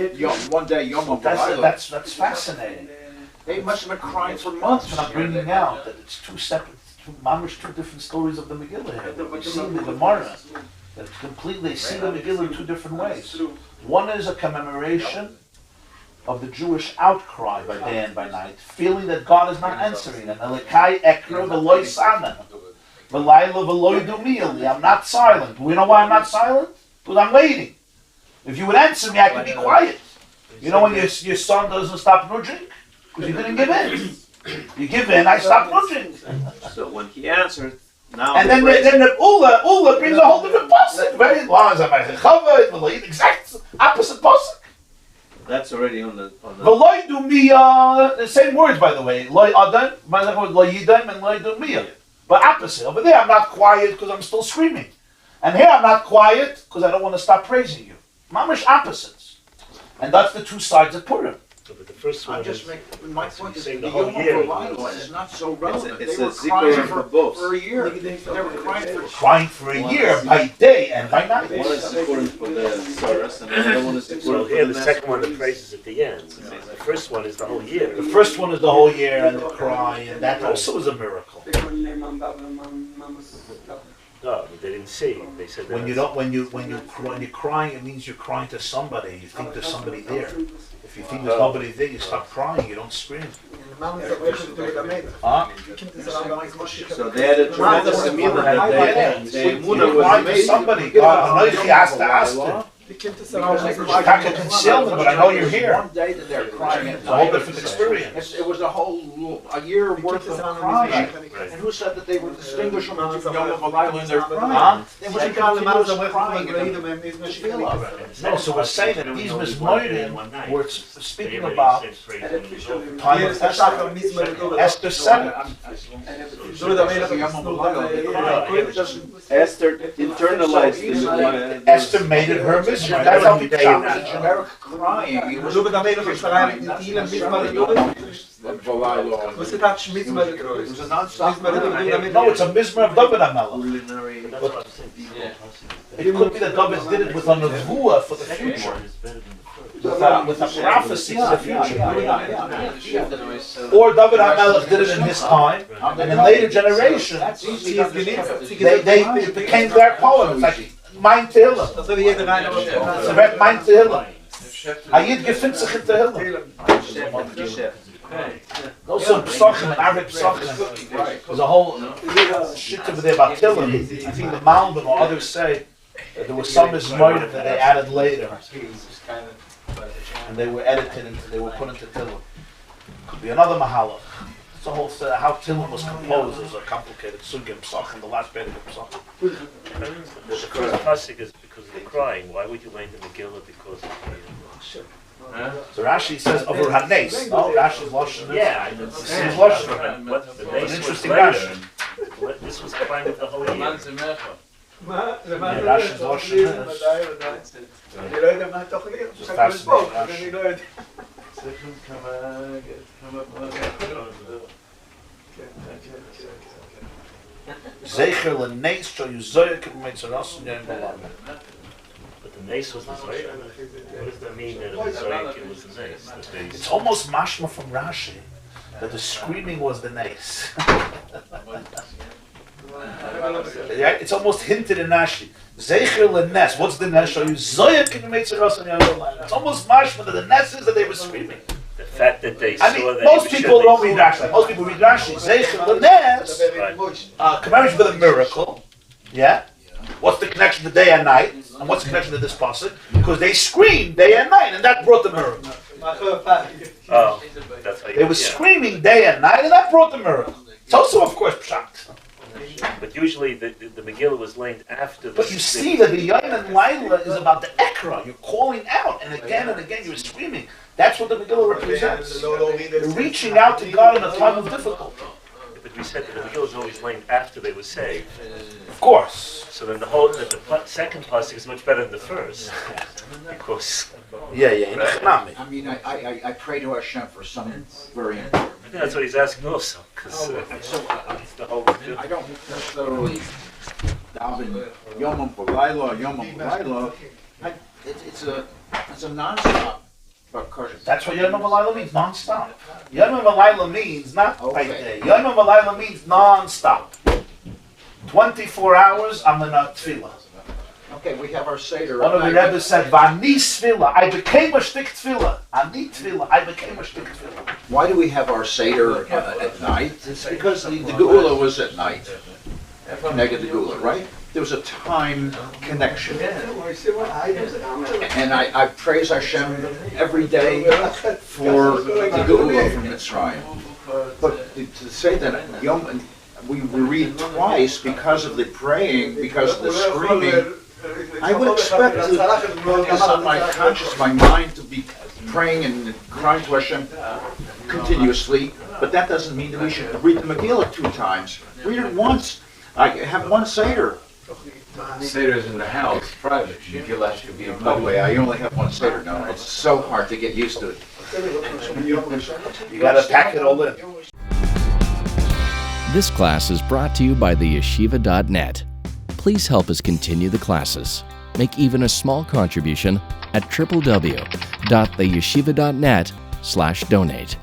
Speaker 4: one day Yom Laila.
Speaker 2: That's fascinating.
Speaker 4: They must have been crying for months.
Speaker 2: That's what I'm bringing out, that it's two separate, two different stories of the Megillah here. We see the Gemara, that completely see the Megillah in two different ways. One is a commemoration of the Jewish outcry by day and by night, feeling that God is not answering them. Elikai ekra v'loy sana, v'layla v'loy dumili. I'm not silent. We know why I'm not silent? Because I'm waiting. If you would answer me, I could be quiet. You know when your son doesn't stop nudging? Because you didn't give in. You give in, I stop nudging.
Speaker 6: So when he answered, now
Speaker 2: And then the Ula brings a whole different pasuk. Very long as I'm exact opposite pasuk.
Speaker 6: that's already on the
Speaker 2: V'loy dumiyah, the same words by the way. Loy adam, loy yidam, and loy dumiyah. But opposite. Over there I'm not quiet because I'm still screaming. And here I'm not quiet because I don't want to stop praising you. Mamish opposites. And that's the two sides of Purim.
Speaker 3: But the first one
Speaker 4: My point is, the
Speaker 3: the whole
Speaker 4: Yom
Speaker 3: year.
Speaker 4: Laila is not so relevant.
Speaker 6: it's
Speaker 4: They
Speaker 6: a
Speaker 4: were crying
Speaker 6: zikr for both.
Speaker 4: for a year. They were crying for
Speaker 2: Crying for a year by day and by night.
Speaker 6: One is important for the Saras, and the other one is
Speaker 3: So
Speaker 6: important
Speaker 3: here
Speaker 6: for
Speaker 3: the
Speaker 6: the
Speaker 3: second one, the praises at the end. The first one is the whole year.
Speaker 2: The first one is the whole year and the cry, and that also is a miracle.
Speaker 3: No, they didn't see. They said
Speaker 2: When you're crying, it means you're crying to somebody. You think there's somebody there. If you think there's nobody there, you stop crying. You don't scream. Huh?
Speaker 6: So they had a tremendous Megillah that the
Speaker 2: You're
Speaker 6: Emunah was
Speaker 2: crying to
Speaker 6: amazing.
Speaker 2: somebody. God, Anochi has to ask them. Concealment, but I know you're here.
Speaker 4: one day that they're crying.
Speaker 2: It's a whole different experience.
Speaker 4: It was a year worth of crying. And who said that they were distinguishable from Yom Laila in their crying? There was a continuous crying in the
Speaker 2: No, so we're saying that these Mizmorim were speaking about time of Esther 7.
Speaker 6: Esther internalized the
Speaker 2: Esther made it her Mizmor. That's how we
Speaker 4: generic crying. It was It was a non-stop crying.
Speaker 2: No, it's a Mizmor of David HaMelech. It could be that David did it with a nevuah for the future. With a prophecy for the future. Or David HaMelech did it in his time, and in later generations, it became their poem. It's like Mein Tehillim. It's about Mein Tehillim. Ayid gefindt sich in Tehillim. Those are Pesachim and Arabic Pesachim. There's a whole shit over there about Tillim. I think the Malbim or others say that there was some Ismail that they added later. And they were edited and they were put into Tillim. Could be another Mahalach. It's a whole set. How Tillim was composed is a complicated Sugim Pesachim, the last bit of the Pesachim.
Speaker 3: The first pasuk is because of the crying. Why would you learn the Megillah because of the...
Speaker 2: So Rashi says over Hanes. No, Rashi's Lashon.
Speaker 3: Yeah, I know.
Speaker 2: He's Lashon.
Speaker 3: But the
Speaker 2: An
Speaker 3: Nes
Speaker 2: interesting
Speaker 3: was
Speaker 2: Rashi.
Speaker 3: later. This was crying with the whole year.
Speaker 2: Yeah, Rashi's Lashon.
Speaker 4: אני לא יודע מה התוכנית,
Speaker 2: Just fascinating
Speaker 4: אני לא יודע.
Speaker 2: Zecher leneis shall you zoyek b'meitzaras and yom b'lamed.
Speaker 3: But the Nes was the Zoyah. What does that mean that it was Zoyah, it was the Nes?
Speaker 2: It's almost mashma from Rashi that the screaming was the nes. Yeah, it's almost hinted in Rashi. Zecher lenes. What's the nes? Shall you zoyek b'meitzaras and yom b'lamed. It's almost mashma that the nes is that they were screaming.
Speaker 3: The fact that they saw
Speaker 2: I mean,
Speaker 3: that...
Speaker 2: most people don't read Rashi. Most people read Rashi. Zecher lenes. Commemoration for the miracle. Yeah. What's the connection to day and night? And what's the connection to this pasuk? Because they screamed day and night, and that brought the miracle.
Speaker 3: Oh, that's how you...
Speaker 2: They were screaming day and night, and that brought the miracle. It's also, of course, pshat.
Speaker 3: But usually the Megillah was learned after the...
Speaker 2: But you see that the Yom and Laila is about the Ekra. You're calling out, and again you're screaming. That's what the Megillah represents. You're reaching out to God in a time of difficulty.
Speaker 3: But we said that the Megillah is always learned after they were saved.
Speaker 2: Of course.
Speaker 3: So then the second pasuk is much better than the first. Because...
Speaker 2: Yeah, in Chanami.
Speaker 4: I mean, I pray to Hashem for something very important.
Speaker 3: I think that's what he's asking also. Because it's the whole...
Speaker 4: I don't necessarily daven Yomam V'Layla, Yomam V'Layla. It's a non-stop.
Speaker 2: That's what Yom V'Layla means, non-stop. Yom V'Layla means not right there. Yom V'Layla means non-stop. 24 hours, I'm in a tefillah.
Speaker 4: Okay, we have our Seder.
Speaker 2: One of the Rebbe said, Vani tefillah, I became a shtik tefillah. Ani tefillah, I became a shtik tefillah.
Speaker 4: Why do we have our Seder at night? It's because the Geula was at night. Neged the Geula, right? There was a time connection. And I praise Hashem every day for the Geula from Mitzrayim. But to say that Yom, we read twice because of the praying, because of the screaming, I would expect because of my conscience, my mind to be praying and crying to Hashem continuously, but that doesn't mean that we should read the Megillah 2 times. Read it once. I have one Seder.
Speaker 5: Seder's in the house, private. Megillah should be in
Speaker 4: No
Speaker 5: public.
Speaker 4: way, I only have one Seder now. It's so hard to get used to it.
Speaker 2: You gotta pack it all in.
Speaker 7: This class is brought to you by theyeshiva.net. Please help us continue the classes. Make even a small contribution at www.theyeshiva.net/donate.